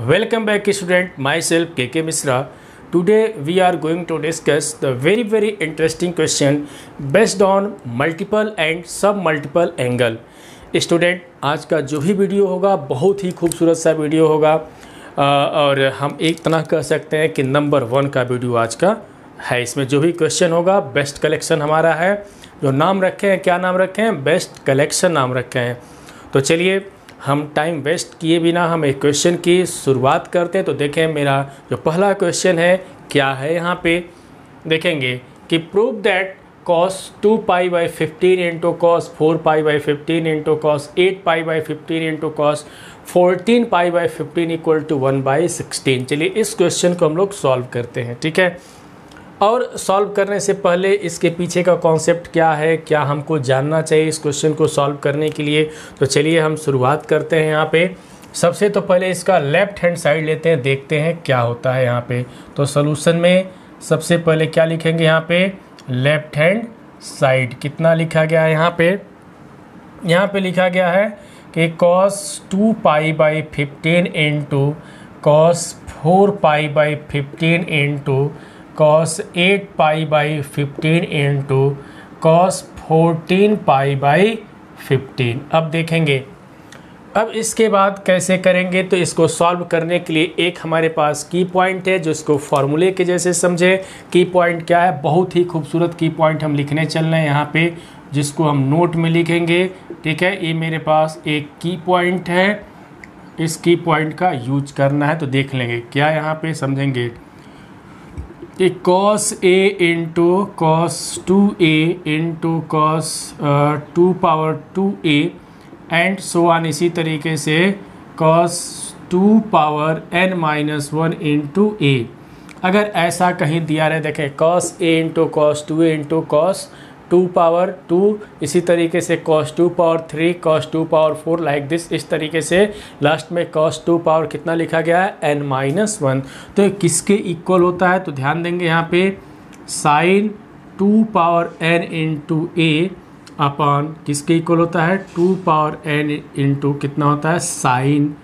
Welcome back student, myself KK Misra. Today we are going to discuss the very interesting question based on multiple and sub multiple angle. Student आज का जो भी video होगा बहुत ही खूबसूरत सा video होगा और हम एक तरह कह सकते हैं कि नंबर 1 का वीडियो आज का है। इसमें जो भी क्वेश्चन होगा बेस्ट कलेक्शन हमारा है। जो नाम रखे हैं, क्या नाम रखे हैं? बेस्ट कलेक्शन नाम रखे हैं। तो चलिए हम टाइम वेस्ट किए बिना हम एक क्वेश्चन की शुरुआत करते हैं। तो देखें मेरा जो पहला क्वेश्चन है क्या है, यहाँ पे देखेंगे कि prove that cos 2 pi by 15 into cos 4 pi by 15 into cos 8 pi by 15 into cos 14 pi by 15 equal to 1 by 16। चलिए इस क्वेश्चन को हम लोग सॉल्व करते हैं, ठीक है। और सॉल्व करने से पहले इसके पीछे का कॉन्सेप्ट क्या है, क्या हमको जानना चाहिए इस क्वेश्चन को सॉल्व करने के लिए। तो चलिए हम शुरुआत करते हैं। यहाँ पे सबसे तो पहले इसका लेफ़्ट हैंड साइड लेते हैं, देखते हैं क्या होता है यहाँ पे। तो सॉल्यूशन में सबसे पहले क्या लिखेंगे, यहाँ पे लेफ़्ट हैंड साइड कितना लिखा गया है यहाँ पे लिखा गया है कि cos 2 pi by 15 into cos 4 pi by 15 into cos 8 pi by 15 into cos 14 pi by 15। अब देखेंगे अब इसके बाद कैसे करेंगे। तो इसको सॉल्व करने के लिए एक हमारे पास की पॉइंट है जो इसको फॉर्मूले के जैसे समझे। की पॉइंट क्या है, बहुत ही खूबसूरत की पॉइंट हम लिखने चल रहे हैं यहाँ पे, जिसको हम नोट में लिखेंगे, ठीक है। ये मेरे पास एक की पॉइंट है, इस की पॉइंट का यूज करना है। तो देख लेंगे क्या यहाँ पे समझेंगे। एक cos a into cos 2a into cos 2 power 2a and so on, इसी तरीके से cos 2 power n minus 1 into a। अगर ऐसा कहीं दिया रहे, देखें cos a into cos 2a into cos 2 power 2, इसी तरीके से cos 2 power 3, cos 2 power 4 like this. इस तरीके से लास्ट में cos 2 पावर कितना लिखा गया है, n माइनस 1। तो किसके इक्वल होता है, तो ध्यान देंगे यहाँ पे sine 2 power n into a upon किसके इक्वल होता है, 2 पावर n इंटू कितना होता है, साइन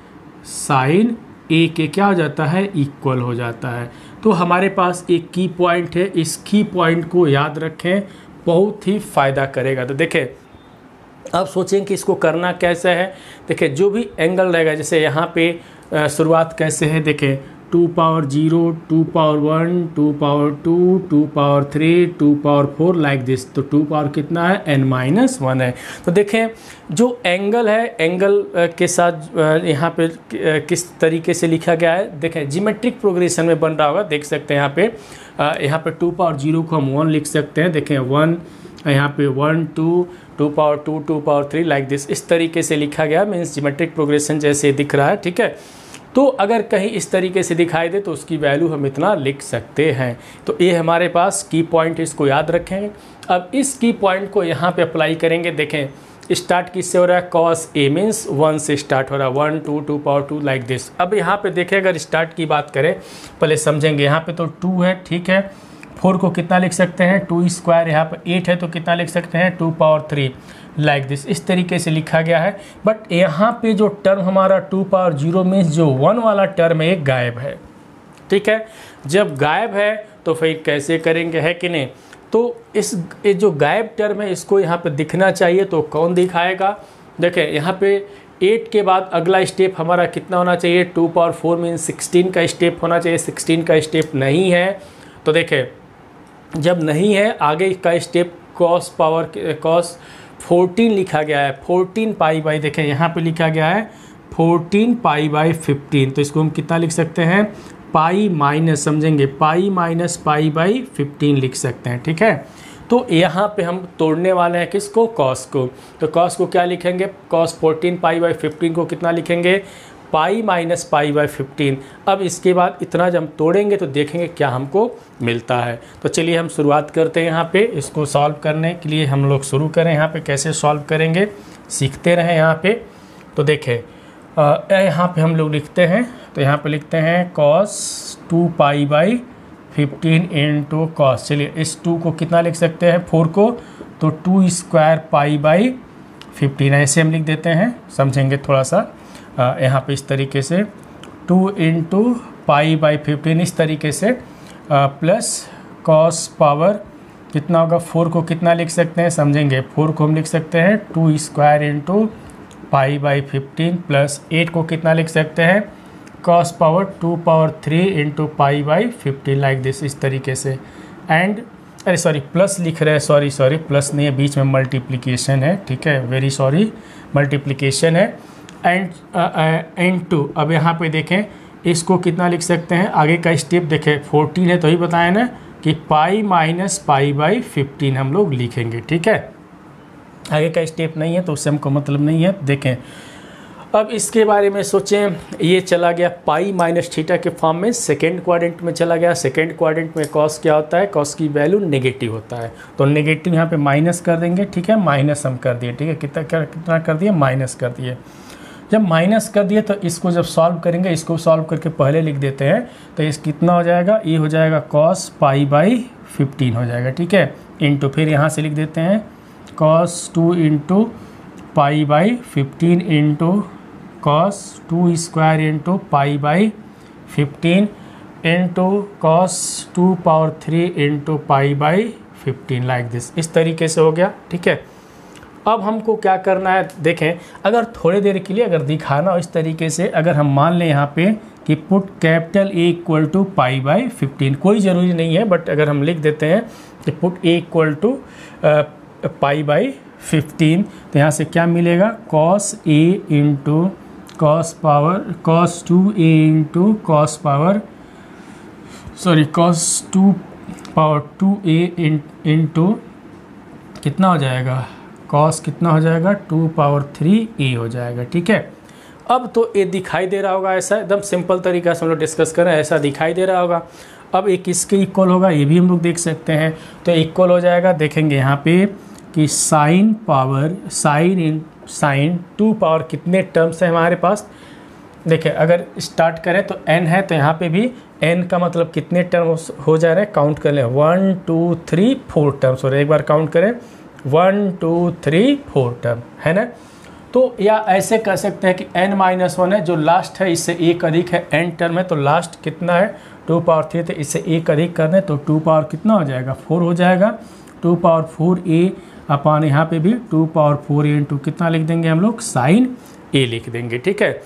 a के क्या हो जाता है, इक्वल हो जाता है। तो हमारे पास एक की पॉइंट है, इस की पॉइंट को याद रखें, बहुत ही फ़ायदा करेगा। तो देखें अब सोचें कि इसको करना कैसे है। देखें जो भी एंगल रहेगा, जैसे यहाँ पे शुरुआत कैसे है, देखें 2 power 0, 2 power 1, 2 power 2, 2 power 3, 2 power 4 like this. तो 2 पावर कितना है, n माइनस 1 है। तो देखें जो एंगल है, एंगल के साथ यहाँ पे किस तरीके से लिखा गया है, देखें जियोमेट्रिक प्रोग्रेशन में बन रहा होगा, देख सकते हैं यहाँ पे 2 पावर 0 को हम 1 लिख सकते हैं। देखें 1, यहाँ पे 1 2, 2 पावर 2, 2 पावर 3 लाइक दिस। इस तरीके से लिखा गया, मीन्स जियोमेट्रिक प्रोग्रेशन जैसे दिख रहा है, ठीक है। तो अगर कहीं इस तरीके से दिखाई दे तो उसकी वैल्यू हम इतना लिख सकते हैं। तो ये हमारे पास की पॉइंट, इसको याद रखें। अब इस की पॉइंट को यहाँ पे अप्लाई करेंगे। देखें स्टार्ट किससे हो रहा है, cos a मीन्स 1 से स्टार्ट हो रहा है, 1 2 2 पावर 2 लाइक दिस। अब यहाँ पे देखें अगर स्टार्ट की बात करें, पहले समझेंगे। यहाँ पे तो 2 है, ठीक है। 4 को कितना लिख सकते हैं, 2 स्क्वायर। यहाँ पर 8 है तो कितना लिख सकते हैं, 2 पावर 3 लाइक दिस। इस तरीके से लिखा गया है। बट यहाँ पे जो टर्म हमारा 2 पावर 0 मीन्स जो 1 वाला टर्म है एक गायब है, ठीक है। जब गायब है तो फिर कैसे करेंगे, है कि नहीं। तो इस जो गायब टर्म है इसको यहाँ पे दिखना चाहिए। तो कौन दिखाएगा, देखें यहाँ पे 8 के बाद अगला स्टेप हमारा कितना होना चाहिए, 2 पावर 4 मीन्स 16 का स्टेप होना चाहिए। 16 का स्टेप नहीं है, तो देखें जब नहीं है आगे का स्टेप cos 14 लिखा गया है, 14 पाई बाई, देखें यहाँ पे लिखा गया है 14 पाई बाई 15। तो इसको हम कितना लिख सकते हैं, पाई माइनस, समझेंगे पाई माइनस पाई बाई 15 लिख सकते हैं, ठीक है। तो यहाँ पे हम तोड़ने वाले हैं किसको, cos को। तो cos को क्या लिखेंगे, cos 14 पाई बाई 15 को कितना लिखेंगे, पाई माइनस पाई बाई 15। अब इसके बाद इतना जब हम तोड़ेंगे तो देखेंगे क्या हमको मिलता है। तो चलिए हम शुरुआत करते हैं। यहाँ पे इसको सॉल्व करने के लिए हम लोग शुरू करें। यहाँ पे कैसे सॉल्व करेंगे सीखते रहें यहाँ पे। तो देखें यहाँ पे हम लोग लिखते हैं, तो यहाँ पे लिखते हैं cos 2 pi by 15 into cos। चलिए इस 2 को कितना लिख सकते हैं, 4 को, तो 2 स्क्वायर पाई बाई 15 ऐसे हम लिख देते हैं, समझेंगे थोड़ा सा। यहाँ पे इस तरीके से 2 इंटू पाई बाई 15 इस तरीके से, प्लस कॉस पावर कितना होगा, 4 को कितना लिख सकते हैं समझेंगे, 4 को हम लिख सकते हैं 2 square into pi by 15 plus 8 को कितना लिख सकते हैं cos power 2 power 3 into pi by 15 like this, इस तरीके से। एंड अरे सॉरी प्लस लिख रहे हैं, सॉरी प्लस नहीं है, बीच में मल्टीप्लिकेशन है, ठीक है, वेरी सॉरी, मल्टीप्लिकेशन है। एंड टू, अब यहाँ पे देखें इसको कितना लिख सकते हैं, आगे का स्टेप देखें 14 है तो ही बताया ना कि पाई माइनस पाई बाई 15 हम लोग लिखेंगे, ठीक है, आगे का स्टेप नहीं है तो उससे हमको मतलब नहीं है। देखें अब इसके बारे में सोचें, ये चला गया पाई माइनस थीटा के फॉर्म में, सेकेंड क्वाड्रेंट में चला गया। सेकेंड क्वाड्रेंट में कॉस क्या होता है, कॉस की वैल्यू नेगेटिव होता है, तो नेगेटिव यहाँ पे माइनस कर देंगे, ठीक है, माइनस हम कर दिए, ठीक है, कितना कर दिए, माइनस कर दिए। जब माइनस कर दिए तो इसको जब सॉल्व करेंगे, इसको सॉल्व करके पहले लिख देते हैं, तो इस कितना हो जाएगा, ये हो जाएगा कॉस पाई बाई 15 हो जाएगा, ठीक है, इंटू फिर यहाँ से लिख देते हैं cos 2 into pi by 15 into cos 2 square into pi by 15 into cos 2 power 3 into pi by 15 like this, इस तरीके से हो गया, ठीक है। अब हमको क्या करना है, देखें अगर थोड़ी देर के लिए अगर दिखाना हो इस तरीके से, अगर हम मान लें यहाँ पे कि put capital A equal to pi by 15, कोई ज़रूरी नहीं है, बट अगर हम लिख देते हैं कि put A equal to pi by 15, तो यहाँ से क्या मिलेगा, cos A into cos power cos 2 A into cos power cos 2 power 2 A into कितना हो जाएगा, कॉस कितना हो जाएगा 2 पावर 3 ए हो जाएगा, ठीक है। अब तो ये दिखाई दे रहा होगा, ऐसा एकदम सिंपल तरीका से हम लोग डिस्कस करें, ऐसा दिखाई दे रहा होगा। अब एक किसके इक्वल होगा ये भी हम लोग देख सकते हैं, तो इक्वल हो जाएगा, देखेंगे यहाँ पे कि साइन पावर साइन 2 पावर कितने टर्म्स है हमारे पास, देखिए अगर स्टार्ट करें तो n है, तो यहाँ पे भी n का मतलब कितने टर्म हो जा रहे हैं, काउंट कर लें 1 2 3 4 टर्म्स हो रहे हैं, एक बार काउंट करें 1 2 3 4 टर्म है ना। तो या ऐसे कह सकते हैं कि n-1 है, जो लास्ट है इससे एक अधिक है, n टर्म है तो लास्ट कितना है 2 पावर 3, तो इससे एक अधिक कर दें तो 2 पावर कितना हो जाएगा 4 हो जाएगा, 2 पावर 4 ए अपान यहाँ पे भी 2 पावर 4 ए इंटू कितना लिख देंगे हम लोग साइन ए लिख देंगे, ठीक है।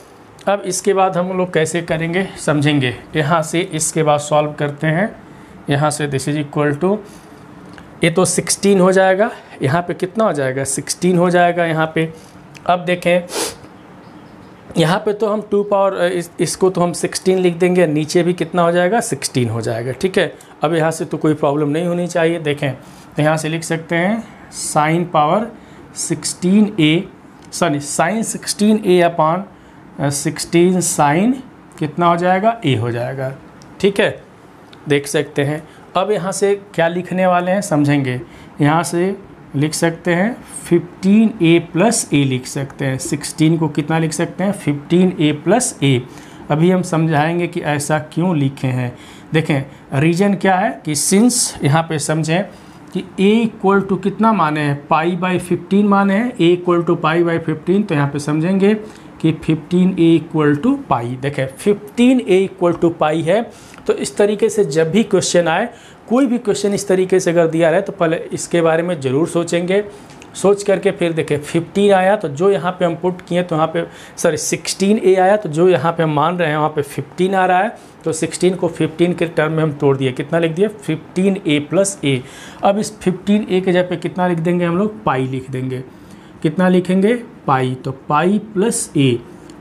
अब इसके बाद हम लोग कैसे करेंगे समझेंगे, यहाँ से इसके बाद सॉल्व करते हैं, यहाँ से दिस इज इक्वल टू, ये तो 16 हो जाएगा, यहाँ पे कितना हो जाएगा 16 हो जाएगा यहाँ पे। अब देखें यहाँ पे तो हम 2 पावर इसको तो हम 16 लिख देंगे, नीचे भी कितना हो जाएगा 16 हो जाएगा, ठीक है। अब यहाँ से तो कोई प्रॉब्लम नहीं होनी चाहिए, देखें तो यहाँ से लिख सकते हैं sine power 16a sine 16a upon 16 sine कितना हो जाएगा a हो जाएगा, ठीक है, देख सकते हैं। अब यहाँ से क्या लिखने वाले हैं समझेंगे, यहाँ से लिख सकते हैं 15a प्लस a लिख सकते हैं, 16 को कितना लिख सकते हैं 15a प्लस a। अभी हम समझाएंगे कि ऐसा क्यों लिखे हैं। देखें रीजन क्या है कि सिंस यहाँ पे समझें कि a इक्वल टू कितना माने हैं पाई बाई 15 माने हैं, a equal to pi by 15, तो यहाँ पे समझेंगे कि 15a इक्वल टू पाई। देखें 15a इक्वल टू पाई है, तो इस तरीके से जब भी क्वेश्चन आए, कोई भी क्वेश्चन इस तरीके से अगर दिया रहे तो पहले इसके बारे में ज़रूर सोचेंगे, सोच करके फिर देखें 15 आया तो जो यहाँ पे हम पुट किए तो यहाँ पे 16a आया, तो जो यहाँ पे हम मान रहे हैं वहाँ पे 15 आ रहा है, तो 16 को 15 के टर्म में हम तोड़ दिए, कितना लिख दिए 15a प्लस a। अब इस 15a के जगह पे कितना लिख देंगे हम लोग पाई लिख देंगे, कितना लिखेंगे पाई, तो pi plus a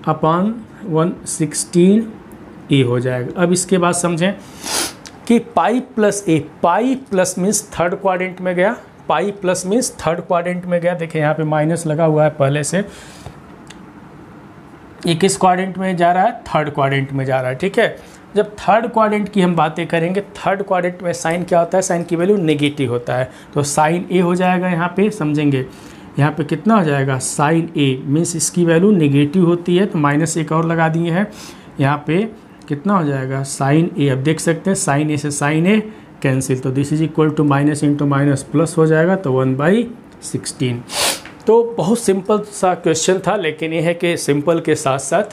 upon 116a हो जाएगा। अब इसके बाद समझें कि pi plus a, pi plus means third quadrant में गया, pi plus means third quadrant में गया, देखिए यहाँ पे माइनस लगा हुआ है पहले से, ये किस क्वाड्रेंट में जा रहा है थर्ड क्वाड्रेंट में जा रहा है, ठीक है। जब थर्ड क्वाड्रेंट की हम बातें करेंगे, थर्ड क्वाड्रेंट में साइन क्या होता है, साइन की वैल्यू नेगेटिव होता है, तो साइन ए हो जाएगा यहाँ पे, समझेंगे यहाँ पे कितना हो जाएगा साइन ए मीन्स इसकी वैल्यू नेगेटिव होती है, तो माइनस एक और लगा दिए हैं, यहाँ पे कितना हो जाएगा साइन ए। अब देख सकते हैं साइन ए से साइन ए कैंसिल, तो this is equal to minus into minus plus हो जाएगा, तो 1/16। तो बहुत सिंपल सा क्वेश्चन था, लेकिन ये है कि सिंपल के साथ साथ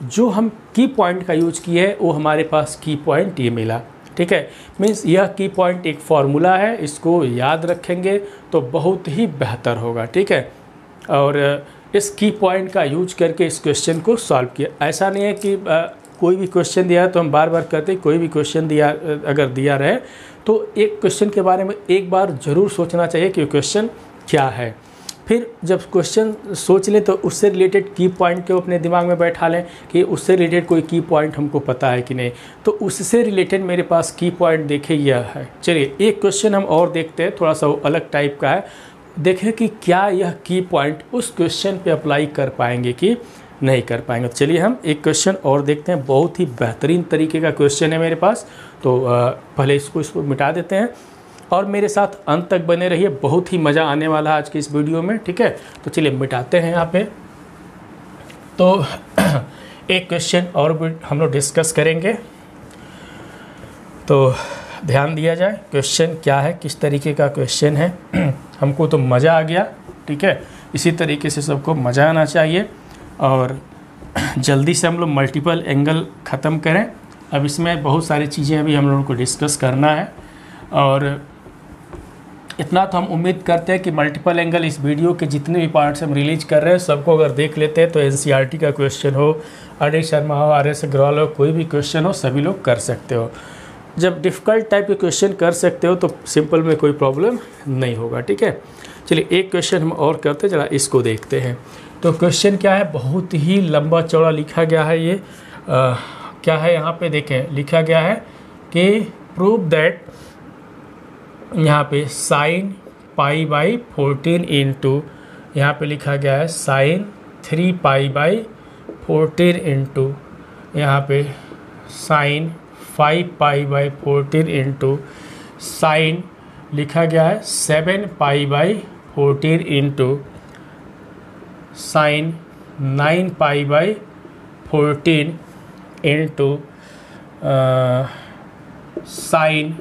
जो हम की पॉइंट का यूज किए हैं वो हमारे पास की पॉइंट ये मिला। ठीक है, मीन्स यह की पॉइंट एक फार्मूला है, इसको याद रखेंगे तो बहुत ही बेहतर होगा। ठीक है, और इस की पॉइंट का यूज करके इस क्वेश्चन को सॉल्व किया। ऐसा नहीं है कि कोई भी क्वेश्चन दिया है तो हम बार बार करते, कोई भी क्वेश्चन दिया अगर दिया रहे तो एक क्वेश्चन के बारे में एक बार ज़रूर सोचना चाहिए कि क्वेश्चन क्या है। फिर जब क्वेश्चन सोच लें तो उससे रिलेटेड की पॉइंट को अपने दिमाग में बैठा लें कि उससे रिलेटेड कोई की पॉइंट हमको पता है कि नहीं, तो उससे रिलेटेड मेरे पास की पॉइंट देखे यह है। चलिए एक क्वेश्चन हम और देखते हैं, थोड़ा सा वो अलग टाइप का है, देखें कि क्या यह की पॉइंट उस क्वेश्चन पे अप्लाई कर पाएंगे कि नहीं कर पाएंगे। तो चलिए हम एक क्वेश्चन और देखते हैं, बहुत ही बेहतरीन तरीके का क्वेश्चन है मेरे पास। तो पहले इसको मिटा देते हैं और मेरे साथ अंत तक बने रहिए, बहुत ही मज़ा आने वाला है आज की इस वीडियो में। ठीक है, तो चलिए मिटाते हैं यहाँ पे। तो एक क्वेश्चन और हम लोग डिस्कस करेंगे, तो ध्यान दिया जाए क्वेश्चन क्या है, किस तरीके का क्वेश्चन है। हमको तो मज़ा आ गया। ठीक है, इसी तरीके से सबको मज़ा आना चाहिए और जल्दी से हम लोग मल्टीपल एंगल ख़त्म करें। अब इसमें बहुत सारी चीज़ें अभी हम लोगों को डिस्कस करना है और इतना तो हम उम्मीद करते हैं कि मल्टीपल एंगल इस वीडियो के जितने भी पार्ट्स हम रिलीज कर रहे हैं सबको अगर देख लेते हैं तो एनसीईआरटी का क्वेश्चन हो, आर एस शर्मा हो, आर एस अग्रवाल हो, कोई भी क्वेश्चन हो सभी लोग कर सकते हो। जब डिफ़िकल्ट टाइप के क्वेश्चन कर सकते हो तो सिंपल में कोई प्रॉब्लम नहीं होगा। ठीक है, चलिए एक क्वेश्चन हम और करते हैं, जरा इसको देखते हैं। तो क्वेश्चन क्या है, बहुत ही लंबा चौड़ा लिखा गया है। ये क्या है यहाँ पे देखें, लिखा गया है कि प्रूव दैट, यहाँ पे साइन पाई बाई 14 इंटू, यहाँ पे लिखा गया है साइन 3 पाई बाई 14 इंटू, यहाँ पे sine 5 pi by 14 into, sine लिखा गया है 7 pi by 14 into, sine 9 pi by 14 into, sine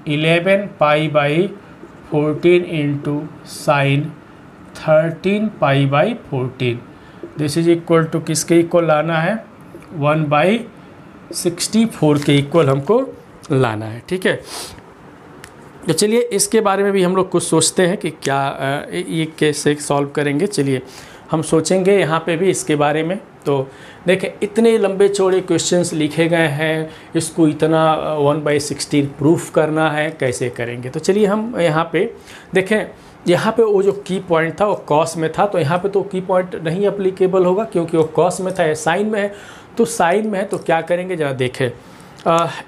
11 pi by 14 into, sine 13 pi by 14। This is equal to किसके इक्वल लाना है, 1/64 के इक्वल हमको लाना है। ठीक है, तो चलिए इसके बारे में भी हम लोग कुछ सोचते हैं कि क्या ये कैसे सॉल्व करेंगे। चलिए हम सोचेंगे यहाँ पे भी इसके बारे में। तो देखें इतने लंबे चौड़े क्वेश्चंस लिखे गए हैं, इसको इतना 1/16 प्रूफ करना है, कैसे करेंगे। तो चलिए हम यहाँ पे देखें, यहाँ पे वो जो की पॉइंट था वो कॉस में था, तो यहाँ पे तो की पॉइंट नहीं अप्लीकेबल होगा क्योंकि वो कॉस में था, या साइन में है। तो साइन में है तो क्या करेंगे ज़रा देखें।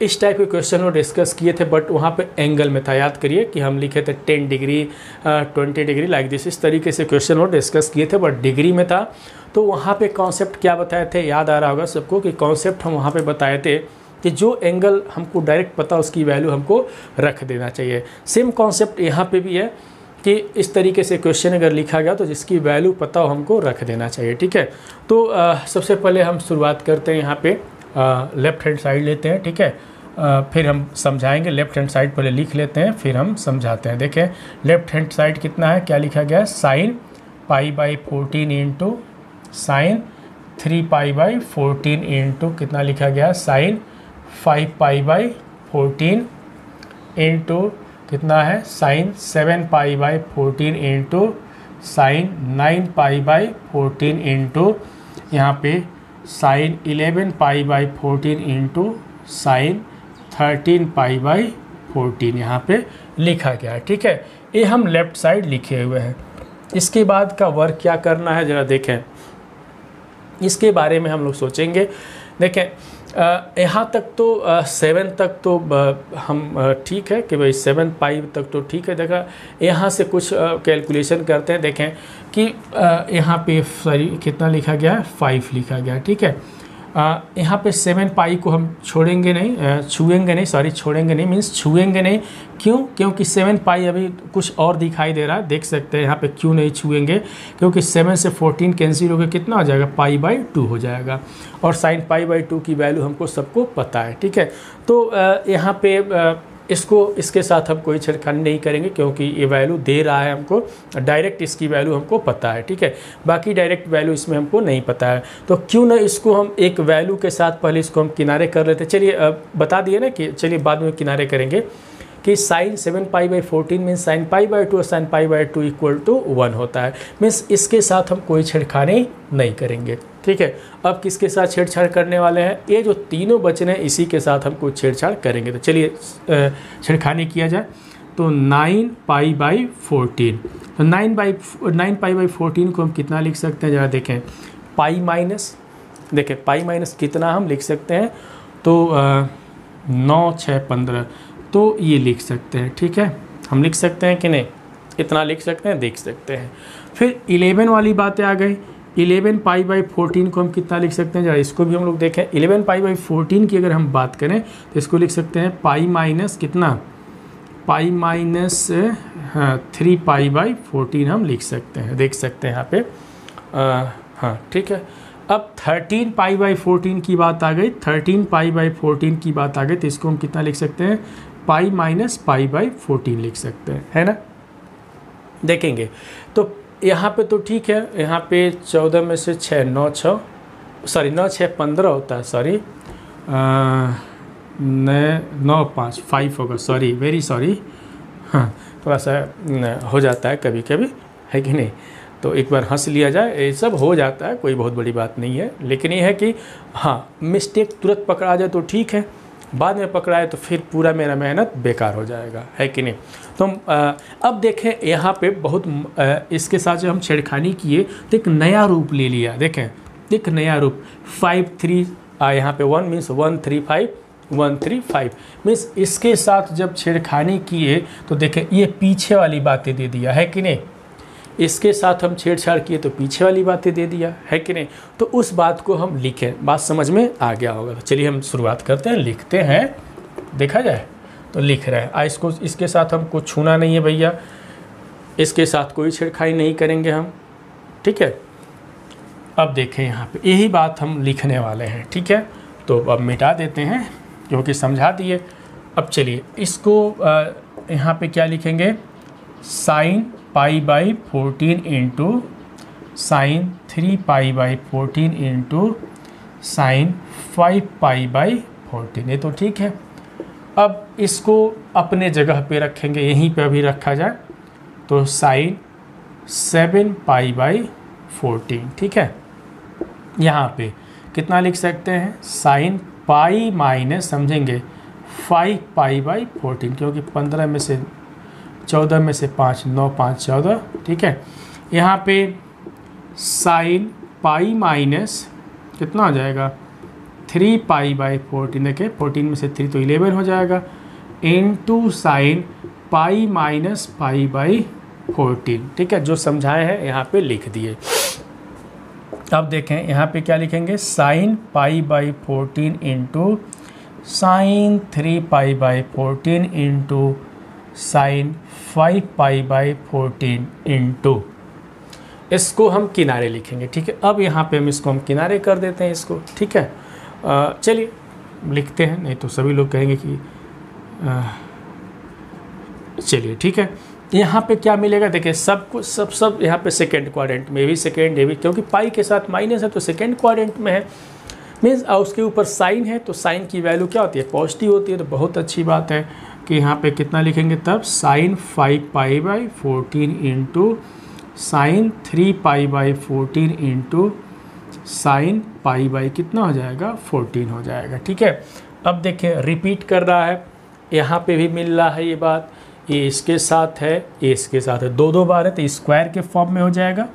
इस टाइप के क्वेश्चन वो डिस्कस किए थे, बट वहाँ पे एंगल में था। याद करिए कि हम लिखे थे 10 डिग्री 20 डिग्री लाइक दिस, इस तरीके से क्वेश्चन वो डिस्कस किए थे, बट डिग्री में था। तो वहाँ पे कॉन्सेप्ट क्या बताए थे, याद आ रहा होगा सबको कि कॉन्सेप्ट हम वहाँ पे बताए थे कि जो एंगल हमको डायरेक्ट पता उसकी वैल्यू हमको रख देना चाहिए। सेम कॉन्सेप्ट यहाँ पे भी है कि इस तरीके से क्वेश्चन अगर लिखा गया तो जिसकी वैल्यू पता हो हमको रख देना चाहिए। ठीक है, तो सबसे पहले हम शुरुआत करते हैं, यहाँ पे लेफ़्ट हैंड साइड लेते हैं। ठीक है, फिर हम समझाएंगे। लेफ़्ट हैंड साइड पहले लिख लेते हैं फिर हम समझाते हैं। देखें लेफ़्ट हैंड साइड कितना है, क्या लिखा गया है, sine pi by 14 into sign 3 pi by 14 into कितना लिखा गया, साइन 5 पाई बाई 14 इंटू कितना है, sine 7 pi by 14 into sine 9 pi by 14 into यहाँ पे sine 11 pi by 14 into sine 13 pi by 14 यहाँ पे लिखा गया है। ठीक है, ये हम लेफ़्ट साइड लिखे हुए हैं। इसके बाद का वर्क क्या करना है ज़रा देखें, इसके बारे में हम लोग सोचेंगे। देखें यहाँ तक तो 7 तक तो हम ठीक है कि भाई 7 पाई तक तो ठीक है। देखा यहाँ से कुछ कैलकुलेशन करते हैं। देखें कि यहाँ पे सॉरी कितना लिखा गया है, 5 लिखा गया है। ठीक है, यहाँ पे 7 पाई को हम छोड़ेंगे नहीं, छोड़ेंगे नहीं मीन्स छुएंगे नहीं। क्यों, क्योंकि 7 पाई अभी कुछ और दिखाई दे रहा है, देख सकते हैं यहाँ पे क्यों नहीं छुएंगे, क्योंकि 7 से 14 कैंसिल हो गया, कितना हो जाएगा, पाई बाई 2 हो जाएगा, और साइन पाई बाई 2 की वैल्यू हमको सबको पता है। ठीक है, तो यहाँ पे इसको इसके साथ हम कोई छेड़खानी नहीं करेंगे क्योंकि ये वैल्यू दे रहा है हमको, डायरेक्ट इसकी वैल्यू हमको पता है, ठीक है। बाकी डायरेक्ट वैल्यू इसमें हमको नहीं पता है, तो क्यों ना इसको हम एक वैल्यू के साथ पहले इसको हम किनारे कर लेते। चलिए अब बता दिए ना कि चलिए बाद में किनारे करेंगे कि साइन 7π/14 मीन्स साइन π/2 और साइन π/2 इक्वल टू 1 होता है। मीन्स इसके साथ हम कोई छेड़खानी नहीं करेंगे, ठीक है। अब किसके साथ छेड़छाड़ करने वाले हैं, ये जो तीनों बचे हैं इसी के साथ हम कुछ छेड़छाड़ करेंगे। तो चलिए छेड़खानी किया जाए। तो 9π/14, तो 9π/14 को हम कितना लिख सकते हैं, ज़रा देखें, पाई माइनस, देखें पाई माइनस कितना हम लिख सकते हैं, तो 9 6 15, तो ये लिख सकते हैं, ठीक है। हम लिख सकते हैं कि नहीं, इतना लिख सकते हैं, देख सकते हैं। फिर 11 वाली बातें आ गई। 11π/14 को हम कितना लिख सकते हैं, जरा इसको भी हम लोग देखें। 11π/14 की अगर हम बात करें तो इसको लिख सकते हैं पाई माइनस कितना, पाई माइनस 3π/14 हम लिख सकते हैं, देख सकते हैं यहाँ पे। हाँ ठीक है। अब 13π/14 की बात आ गई, 13π/14 की बात आ गई, तो इसको हम कितना लिख सकते हैं, पाई माइनस π/14 लिख सकते हैं, है ना। देखेंगे तो यहाँ पे तो ठीक है, यहाँ पे 14 में से 6 9 6 सॉरी 9 6 15 होता है, सॉरी 9 5 5 होगा, सॉरी वेरी सॉरी। हाँ थोड़ा सा हो जाता है कभी कभी, है कि नहीं। तो एक बार हंस लिया जाए, ये सब हो जाता है, कोई बहुत बड़ी बात नहीं है। लेकिन ये है कि हाँ मिस्टेक तुरंत पकड़ा जाए तो ठीक है, बाद में पकड़ाए तो फिर पूरा मेरा मेहनत बेकार हो जाएगा, है कि नहीं। तो हम अब देखें यहाँ पे बहुत इसके साथ जो हम छेड़खानी किए तो एक नया रूप ले लिया। देखें एक नया रूप 5 3 यहाँ पे 1 मीन्स 1 3 5 1 3 5 मीन्स इसके साथ जब छेड़खानी किए तो देखें ये पीछे वाली बातें दे दिया, है कि नहीं। इसके साथ हम छेड़छाड़ किए तो पीछे वाली बातें दे दिया, है कि नहीं। तो उस बात को हम लिखें, बात समझ में आ गया होगा। तो चलिए हम शुरुआत करते हैं, लिखते हैं, देखा जाए तो लिख रहे हैं। इसको इसके साथ हमको छूना नहीं है भैया, इसके साथ कोई छेड़खानी नहीं करेंगे हम, ठीक है। अब देखें यहाँ पे यही बात हम लिखने वाले हैं, ठीक है। तो अब मिटा देते हैं क्योंकि समझा दिए। अब चलिए इसको यहाँ पे क्या लिखेंगे, sine π/14 into sine 3π/14 into sine 5π/14, ये तो ठीक है। अब इसको अपने जगह पे रखेंगे, यहीं पे अभी रखा जाए, तो साइन 7π/14, ठीक है। यहाँ पे कितना लिख सकते हैं, साइन पाई माइनस समझेंगे 5π/14, क्योंकि 15 में से 14 में से 5 9 5 14, ठीक है। यहाँ पे साइन पाई माइनस कितना हो जाएगा 3π/14, देखिए 14 में से 3 तो 11 हो जाएगा, इनटू साइन पाई माइनस π/14, ठीक है। जो समझाए हैं यहाँ पे लिख दिए। अब देखें यहाँ पे क्या लिखेंगे, sine π/14 into sine 3π/14 into sine 5π/14 into, इसको हम किनारे लिखेंगे, ठीक है। अब यहाँ पे हम इसको हम किनारे कर देते हैं इसको, ठीक है। चलिए लिखते हैं, नहीं तो सभी लोग कहेंगे कि चलिए ठीक है। यहाँ पे क्या मिलेगा, देखिए सब कुछ सब यहाँ पे सेकेंड क्वाड्रेंट में भी सेकेंड, ये भी क्योंकि पाई के साथ माइनस है तो सेकेंड क्वाड्रेंट में है, मीन्स उसके ऊपर साइन है तो साइन की वैल्यू क्या होती है, पॉजिटिव होती है। तो बहुत अच्छी बात है कि यहाँ पे कितना लिखेंगे तब, sine 5π/14 into sine 3π/14 into sine π/ कितना हो जाएगा 14 हो जाएगा, ठीक है। अब देखिए रिपीट कर रहा है, यहाँ पे भी मिल रहा है ये बात, ये इसके साथ है, ये इसके साथ है, दो बार है तो स्क्वायर के फॉर्म में हो जाएगा,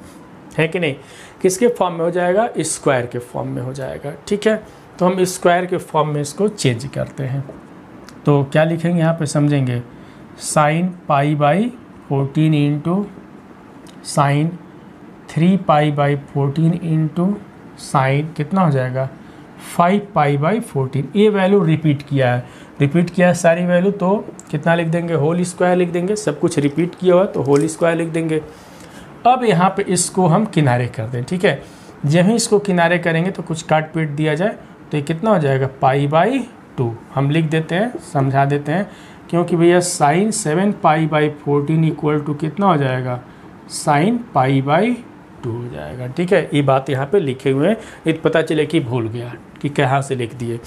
है कि नहीं। किसके फॉर्म में हो जाएगा, स्क्वायर के फॉर्म में हो जाएगा, ठीक है। तो हम स्क्वायर के फॉर्म में इसको चेंज करते हैं, तो क्या लिखेंगे यहाँ पे समझेंगे, sine π/14 into sine 3π/14 into sine कितना हो जाएगा 5π/14। ये वैल्यू रिपीट किया है सारी वैल्यू, तो कितना लिख देंगे, होल स्क्वायर लिख देंगे, सब कुछ रिपीट किया हुआ तो होल स्क्वायर लिख देंगे। अब यहाँ पे इसको हम किनारे कर दें, ठीक है। जब ही इसको किनारे करेंगे तो कुछ काट पीट दिया जाए तो ये कितना हो जाएगा π/2, हम लिख देते हैं, समझा देते हैं, क्योंकि भैया साइन 7π/14 इक्वल टू कितना हो जाएगा, साइन π/2 हो जाएगा। ठीक है, ये बात यहाँ पे लिखे हुए हैं, ये पता चले कि भूल गया कि कहाँ से लिख दिए।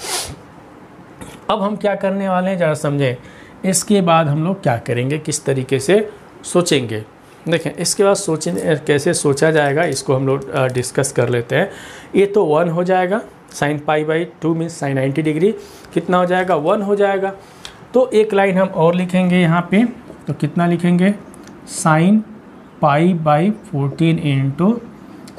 अब हम क्या करने वाले हैं ज़रा समझें। इसके बाद हम लोग क्या करेंगे, किस तरीके से सोचेंगे। देखें, इसके बाद सोचें कैसे सोचा जाएगा, इसको हम लोग डिस्कस कर लेते हैं। ये तो 1 हो जाएगा, साइन π/2 मीन्स साइन 90 डिग्री कितना हो जाएगा, 1 हो जाएगा। तो एक लाइन हम और लिखेंगे यहाँ पे, तो कितना लिखेंगे, साइन π/14 इंटू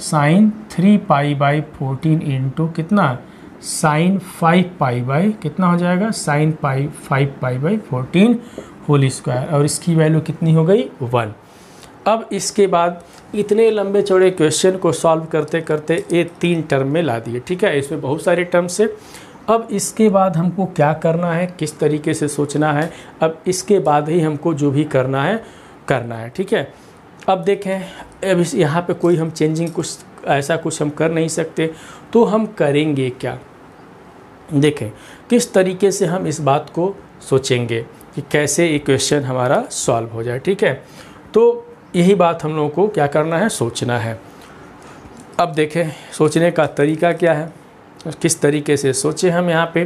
साइन 3π/14 इंटू कितना, साइन 5π कितना हो जाएगा, साइन 5π/14 होल स्क्वायर, और इसकी वैल्यू कितनी हो गई, 1। अब इसके बाद इतने लंबे चौड़े क्वेश्चन को सॉल्व करते करते ये 3 टर्म में ला दिए। ठीक है, इसमें बहुत सारे टर्म्स है। अब इसके बाद हमको क्या करना है, किस तरीके से सोचना है, अब इसके बाद ही हमको जो भी करना है। ठीक है, अब देखें, अब यहाँ पे कोई हम चेंजिंग कुछ ऐसा कुछ हम कर नहीं सकते, तो हम करेंगे क्या। देखें किस तरीके से हम इस बात को सोचेंगे कि कैसे ये क्वेश्चन हमारा सॉल्व हो जाए। ठीक है, तो यही बात हम लोगों को क्या करना है, सोचना है। अब देखें सोचने का तरीका क्या है, किस तरीके से सोचें हम यहाँ पे।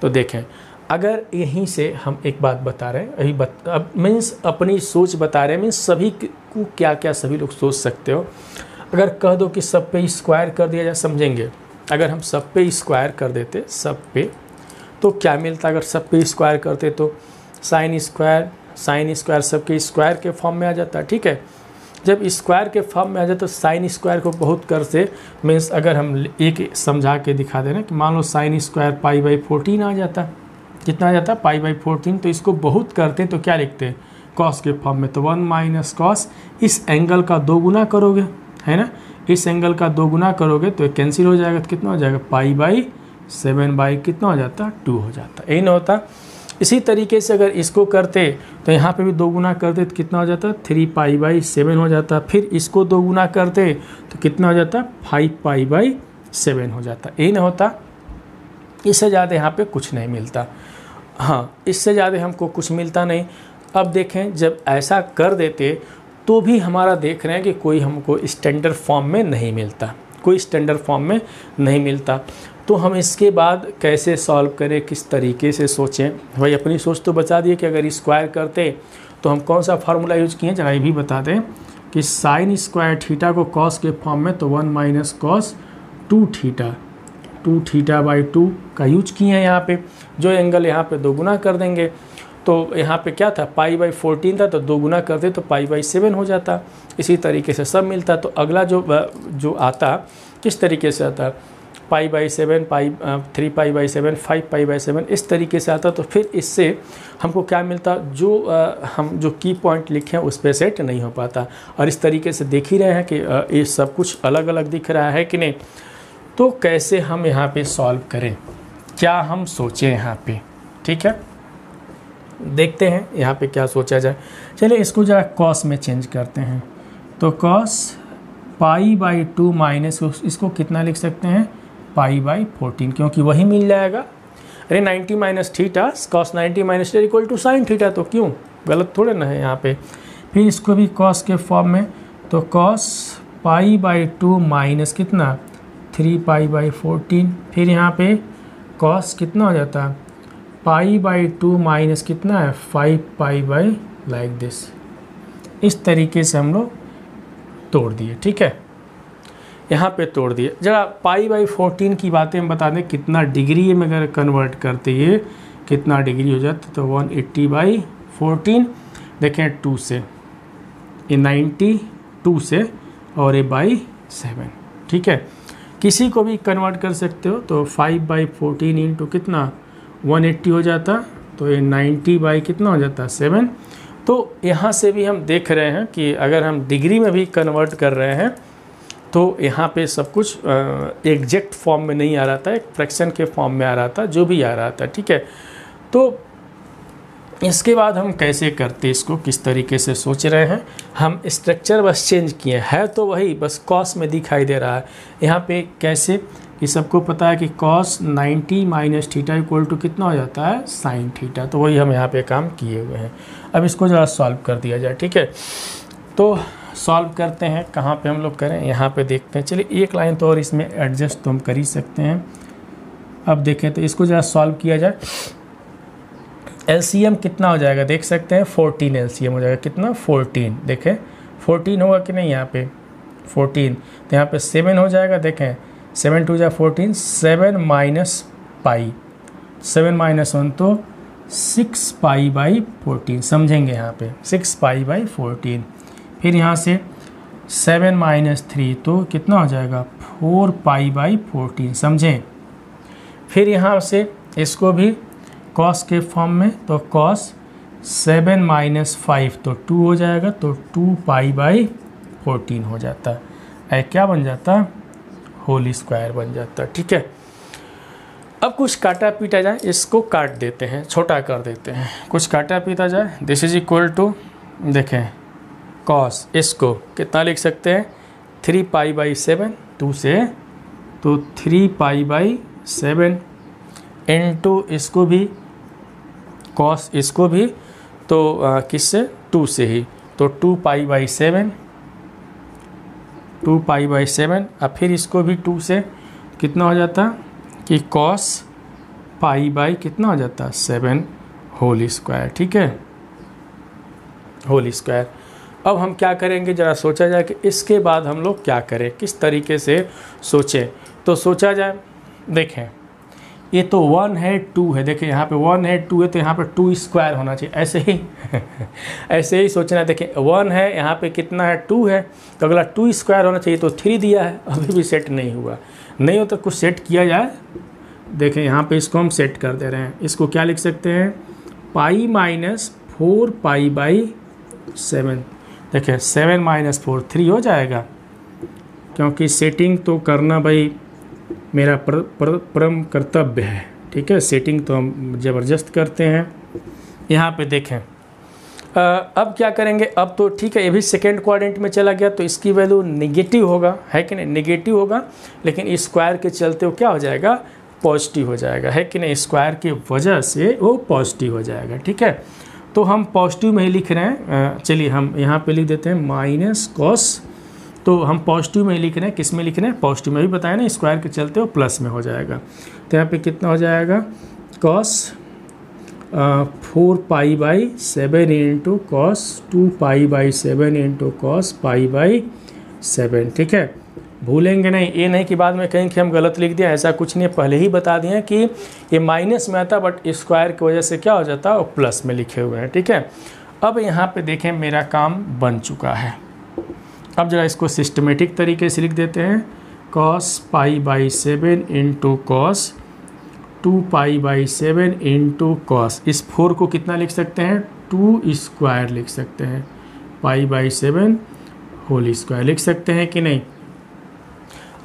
तो देखें, अगर यहीं से हम एक बात बता रहे हैं, अब मीन्स अपनी सोच बता रहे हैं, मीन्स सभी को क्या क्या सभी लोग सोच सकते हो। अगर कह दो कि सब पे स्क्वायर कर दिया जाए, समझेंगे, अगर हम सब पे स्क्वायर कर देते, सब पे, तो क्या मिलता। अगर सब पे स्क्वायर करते तो साइन स्क्वायर सबके स्क्वायर के फॉर्म में आ जाता है। ठीक है, जब स्क्वायर के फॉर्म में आ जाए तो साइन स्क्वायर को बहुत कर से मीन्स अगर हम एक समझा के दिखा देना कि मान लो साइन स्क्वायर π/14 आ जाता, कितना आ जाता, π/14। तो इसको बहुत करते हैं तो क्या लिखते हैं, कॉस के फॉर्म में, तो 1 माइनस कॉस, इस एंगल का 2 गुना करोगे, है ना, इस एंगल का 2 गुना करोगे तो कैंसिल हो जाएगा, तो कितना हो जाएगा, π/7 कितना हो जाता, 2 हो जाता, यही ना होता। इसी तरीके से अगर इसको करते तो यहाँ पे भी 2 गुना करते तो कितना हो जाता, 3π/7 हो जाता। फिर इसको 2 गुना करते तो कितना हो जाता, 5π/7 हो जाता, यही ना होता। इससे ज़्यादा यहाँ पे कुछ नहीं मिलता। हाँ, इससे ज़्यादा हमको कुछ मिलता नहीं। अब देखें, जब ऐसा कर देते तो भी हमारा देख रहे हैं कि कोई हमको स्टैंडर्ड फॉर्म में नहीं मिलता, कोई स्टैंडर्ड फॉर्म में नहीं मिलता। तो हम इसके बाद कैसे सॉल्व करें, किस तरीके से सोचें। भाई अपनी सोच तो बता दिए कि अगर स्क्वायर करते तो हम कौन सा फार्मूला यूज किए, जरा ये भी बता दें कि साइन स्क्वायर थीटा को कॉस के फॉर्म में, तो 1 माइनस कॉस 2 थीटा/2 का यूज किए हैं यहाँ पे। जो एंगल यहाँ पे 2 गुना कर देंगे, तो यहाँ पे क्या था, π/14 था, तो 2 गुना करते तो π/7 हो जाता। इसी तरीके से सब मिलता। तो अगला जो आता किस तरीके से आता, π/7, 3π/7, 5π/7, इस तरीके से आता। तो फिर इससे हमको क्या मिलता, हम जो की पॉइंट लिखे हैं उस पर सेट नहीं हो पाता। और इस तरीके से देख ही रहे हैं कि ये सब कुछ अलग अलग दिख रहा है कि नहीं। तो कैसे हम यहाँ पे सॉल्व करें, क्या हम सोचें यहाँ पे। ठीक है, देखते हैं यहाँ पे क्या सोचा जाए। चलिए इसको जरा कॉस में चेंज करते हैं। तो कॉस π/2 माइनस, इसको कितना लिख सकते हैं, π/14, क्योंकि वही मिल जाएगा। अरे 90 minus theta, cos 90 minus theta equal to sine theta, तो क्यों, गलत थोड़े ना है यहाँ पे। फिर इसको भी कॉस के फॉर्म में, तो कॉस π/2 माइनस कितना, 3π/14। फिर यहाँ पे कॉस कितना हो जाता, π/2 माइनस कितना है, 5π लाइक दिस। इस तरीके से हम लोग तोड़ दिए। ठीक है, यहाँ पे तोड़ दिए। जरा π/14 की बातें हम बता दें, कितना डिग्री में अगर कन्वर्ट करते ये कितना डिग्री हो जाता, तो 180/14। देखें 2 से, ये 90 2 से, और ये /7। ठीक है, किसी को भी कन्वर्ट कर सकते हो। तो 5/14 इंटू कितना, 180 हो जाता, तो ये 90 कितना हो जाता, 7। तो यहाँ से भी हम देख रहे हैं कि अगर हम डिग्री में भी कन्वर्ट कर रहे हैं तो यहाँ पे सब कुछ एग्जैक्ट फॉर्म में नहीं आ रहा था, एक फ्रैक्शन के फॉर्म में आ रहा था, जो भी आ रहा था। ठीक है, तो इसके बाद हम कैसे करते, इसको किस तरीके से सोच रहे हैं। हम स्ट्रक्चर बस चेंज किए हैं, तो वही बस कॉस में दिखाई दे रहा है। यहाँ पे कैसे कि सबको पता है कि cos 90 minus theta equal to कितना हो जाता है साइन थीटा। तो वही हम यहाँ पे काम किए हुए हैं। अब इसको ज़रा सॉल्व कर दिया जाए, ठीक है। तो सॉल्व करते हैं, कहाँ पे हम लोग करें, यहाँ पे देखते हैं। चलिए एक लाइन तो और इसमें एडजस्ट तो हम कर ही सकते हैं। अब देखें तो इसको ज़रा सॉल्व किया जाए। एलसीएम कितना हो जाएगा देख सकते हैं, 14 एलसीएम हो जाएगा। कितना 14, देखें 14 होगा कि नहीं, यहाँ पे 14, तो यहाँ पे 7 हो जाएगा। देखें 7 2 14, 7 माइनस पाई, 7 माइनस 1 तो 6 पाई बाई 14, समझेंगे यहाँ पे 6 पाई बाई 14। फिर यहाँ से 7 माइनस 3 तो कितना हो जाएगा 4 पाई बाई 14, समझें। फिर यहाँ से इसको भी कॉस के फॉर्म में, तो कॉस 7 माइनस 5 तो 2 हो जाएगा, तो 2 पाई बाई 14 हो जाता है। क्या बन जाता, होल स्क्वायर बन जाता, ठीक है। अब कुछ काटा पीटा जाए, इसको काट देते हैं, छोटा कर देते हैं, कुछ काटा पीटा जाए। दिस इज इक्वल टू, देखें कॉस, इसको कितना लिख सकते हैं 3 पाई बाई 7, 2 से तो 3 पाई बाई 7 इनटू इसको भी कॉस, इसको भी तो किससे 2 से ही, तो 2 पाई बाई 7, 2 पाई बाई 7। अब फिर इसको भी 2 से कितना हो जाता कि कॉस पाई बाई कितना हो जाता 7 होल स्क्वायर, ठीक है, होल स्क्वायर। अब हम क्या करेंगे ज़रा सोचा जाए कि इसके बाद हम लोग क्या करें, किस तरीके से सोचें। तो सोचा जाए, देखें ये तो 1 है 2 है, देखिए यहाँ पे 1 है 2 है, तो यहाँ पे 2 स्क्वायर होना चाहिए, ऐसे ही ऐसे ही सोचना है। देखें 1 है, यहाँ पे कितना है 2 है, तो अगला 2 स्क्वायर होना चाहिए, तो 3 दिया है, अभी भी सेट नहीं हुआ। नहीं हो तो कुछ सेट किया जाए। देखें यहाँ पे इसको हम सेट कर दे रहे हैं, इसको क्या लिख सकते हैं पाई माइनस 4 पाई बाई 7। देखिए 7 माइनस 4 3 हो जाएगा, क्योंकि सेटिंग तो करना भाई मेरा परम कर्तव्य है, ठीक है। सेटिंग तो हम ज़बरदस्त करते हैं। यहाँ पे देखें अब क्या करेंगे, अब तो ठीक है ये भी सेकेंड क्वाड्रेंट में चला गया, तो इसकी वैल्यू नेगेटिव होगा, है कि नहीं, नेगेटिव होगा। लेकिन इस स्क्वायर के चलते वो क्या हो जाएगा पॉजिटिव हो जाएगा, है कि नहीं, स्क्वायर की वजह से वो पॉजिटिव हो जाएगा, ठीक है। तो हम पॉजिटिव में ही लिख रहे हैं। चलिए हम यहाँ पे लिख देते हैं माइनस कॉस, तो हम पॉजिटिव में ही लिख रहे हैं, किस में लिख रहे हैं पॉजिटिव में, भी बताया ना स्क्वायर के चलते वो प्लस में हो जाएगा। तो यहाँ पे कितना हो जाएगा cos 4 pi by 7 into cos 2 pi by 7 into cos pi by 7, ठीक है। भूलेंगे नहीं, ये नहीं कि बाद में कहें कि हम गलत लिख दिया, ऐसा कुछ नहीं, पहले ही बता दिए कि ये माइनस में आता, बट स्क्वायर की वजह से क्या हो जाता है वो प्लस में लिखे हुए हैं, ठीक है। अब यहाँ पे देखें मेरा काम बन चुका है। अब जरा इसको सिस्टमेटिक तरीके से लिख देते हैं, cos pi by 7 into cos 2 pi by 7 into cos, इस 4 को कितना लिख सकते हैं 2 स्क्वायर लिख सकते हैं, पाई बाई 7 होल स्क्वायर लिख सकते हैं कि नहीं।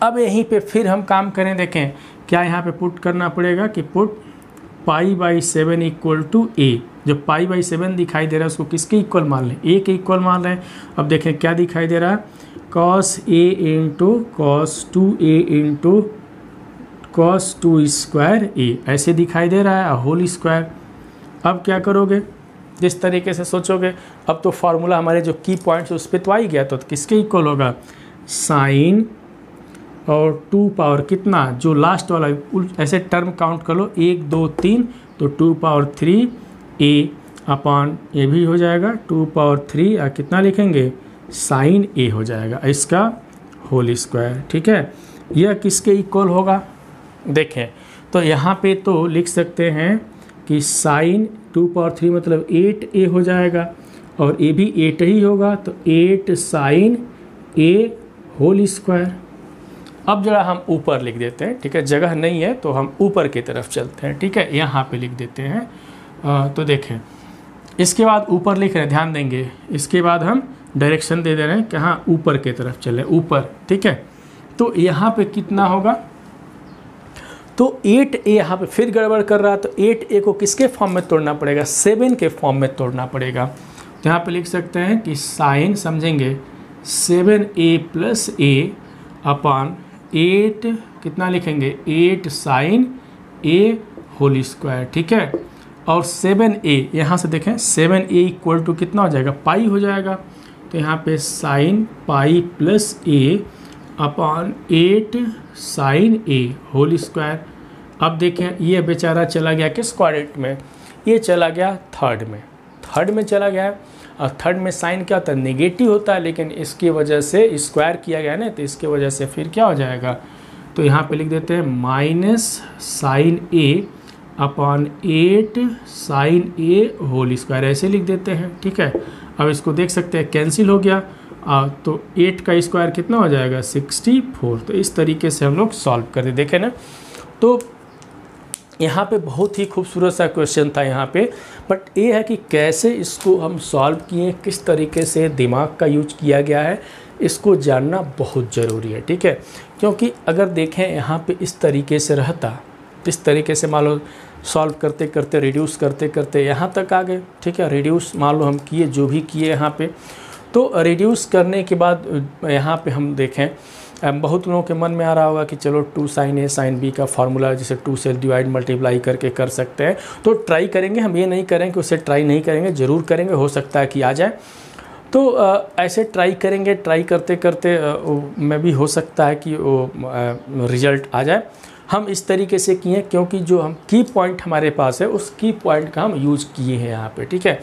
अब यहीं पे फिर हम काम करें, देखें क्या यहाँ पे पुट करना पड़ेगा कि put pi by 7 equal to A. जो पाई बाई 7 दिखाई दे रहा है उसको किसके इक्वल मान लें, ए के इक्वल मान रहे हैं। अब देखें क्या दिखाई दे रहा है cos A into cos 2a into cos 2 square A, ऐसे दिखाई दे रहा है होल स्क्वायर। अब क्या करोगे जिस तरीके से सोचोगे, अब तो फार्मूला हमारे जो की पॉइंट्स उस पर तो आ ही गया, तो किसके इक्वल होगा साइन और 2 पावर कितना जो लास्ट वाला, ऐसे टर्म काउंट कर लो 1 2 3, तो 2 पावर 3 ए अपॉन ए भी हो जाएगा 2 पावर 3, और कितना लिखेंगे साइन ए हो जाएगा, इसका होल स्क्वायर, ठीक है। यह किसके इक्वल होगा देखें, तो यहाँ पे तो लिख सकते हैं कि साइन 2 पावर 3 मतलब 8a हो जाएगा, और ए भी 8 ही होगा, तो 8 साइन ए होल स्क्वायर। अब जरा हम ऊपर लिख देते हैं, ठीक है, जगह नहीं है तो हम ऊपर की तरफ चलते हैं, ठीक है, यहाँ पे लिख देते हैं। तो देखें इसके बाद ऊपर लिख रहे हैं, ध्यान देंगे, इसके बाद हम डायरेक्शन दे रहे हैं कि हाँ ऊपर की तरफ चले, ऊपर, ठीक है। तो यहाँ पे कितना होगा, तो 8a यहाँ पे फिर गड़बड़ कर रहा है, तो 8a को किसके फॉर्म में तोड़ना पड़ेगा 7 के फॉर्म में तोड़ना पड़ेगा। तो यहाँ पे लिख सकते हैं कि साइन, समझेंगे 7a प्लस a अपॉन 8 कितना लिखेंगे 8 साइन ए होल स्क्वायर, ठीक है। और 7a यहाँ से देखें 7a इक्वल टू कितना हो जाएगा पाई हो जाएगा, तो यहाँ पे साइन पाई प्लस ए अपॉन 8 साइन ए होल स्क्वायर। अब देखें ये बेचारा चला गया किस क्वाड्रेंट में, ये चला गया थर्ड में चला गया। और थर्ड में साइन क्या होता है नेगेटिव होता है, लेकिन इसकी वजह से स्क्वायर किया गया ना, तो इसके वजह से फिर क्या हो जाएगा, तो यहाँ पे लिख देते हैं माइनस साइन ए अपॉन 8 साइन ए होल स्क्वायर, ऐसे लिख देते हैं, ठीक है। अब इसको देख सकते हैं कैंसिल हो गया, तो 8 का स्क्वायर कितना हो जाएगा 64। तो इस तरीके से हम लोग सॉल्व कर दे, देखें ना। तो यहाँ पे बहुत ही खूबसूरत सा क्वेश्चन था यहाँ पे, बट ये है कि कैसे इसको हम सॉल्व किए, किस तरीके से दिमाग का यूज किया गया है, इसको जानना बहुत ज़रूरी है, ठीक है। क्योंकि अगर देखें यहाँ पे इस तरीके से रहता, इस तरीके से मान लो सॉल्व करते करते रिड्यूस करते करते यहाँ तक आ गए, ठीक है। रिड्यूस मान लो हम किए जो भी किए यहाँ पे, तो रिड्यूस करने के बाद यहाँ पे हम देखें बहुत लोगों के मन में आ रहा होगा कि चलो 2 साइन ए साइन बी का फार्मूला जिसे 2 से डिवाइड मल्टीप्लाई करके कर सकते हैं, तो ट्राई करेंगे। हम ये नहीं करेंगे कि उसे ट्राई नहीं करेंगे, ज़रूर करेंगे, हो सकता है कि आ जाए। तो ऐसे ट्राई करेंगे, ट्राई करते करते में भी हो सकता है कि वो रिज़ल्ट आ जाए। हम इस तरीके से किए क्योंकि जो हम की पॉइंट हमारे पास है उस की पॉइंट का हम यूज़ किए हैं यहाँ पे, ठीक है।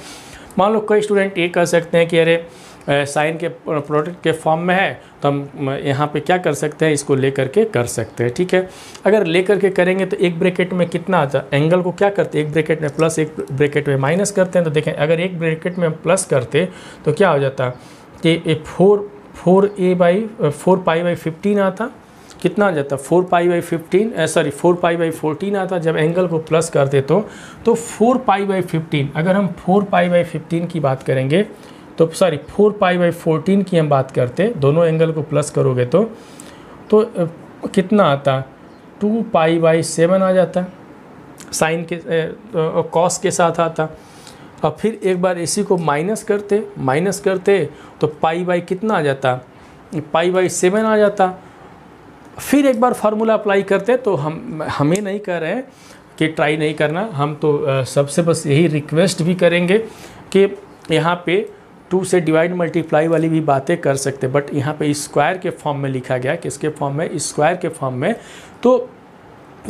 मान लो कई स्टूडेंट ये कह सकते हैं कि अरे साइन के प्रोडक्ट के फॉर्म में है, तो हम यहाँ पे क्या कर सकते हैं, इसको लेकर के कर सकते हैं, ठीक है। अगर लेकर के करेंगे तो एक ब्रैकेट में कितना आता है, एंगल को क्या करते हैं एक ब्रैकेट में प्लस एक ब्रैकेट में माइनस करते हैं। तो देखें अगर एक ब्रैकेट में प्लस करते तो क्या हो जाता कि 4 पाई बाई 15 आता, कितना आ जाता 4 pi by 15 sorry 4 pi by 14 आता। जब एंगल को प्लस करते तो 4 पाई बाई 15, अगर हम 4 पाई बाई 15 की बात करेंगे तो सॉरी 4 पाई बाई 14 की हम बात करते, दोनों एंगल को प्लस करोगे तो कितना आता 2 पाई बाई 7 आ जाता, साइन के कॉस के साथ आता। और फिर एक बार इसी को माइनस करते तो पाई बाई कितना आ जाता, पाई बाई 7 आ जाता। फिर एक बार फार्मूला अप्लाई करते तो हमें नहीं कह रहे हैं कि ट्राई नहीं करना, हम तो सबसे बस यही रिक्वेस्ट भी करेंगे कि यहाँ पे 2 से डिवाइड मल्टीप्लाई वाली भी बातें कर सकते, बट यहाँ पे स्क्वायर के फॉर्म में लिखा गया है, किसके फॉर्म में स्क्वायर के फॉर्म में। तो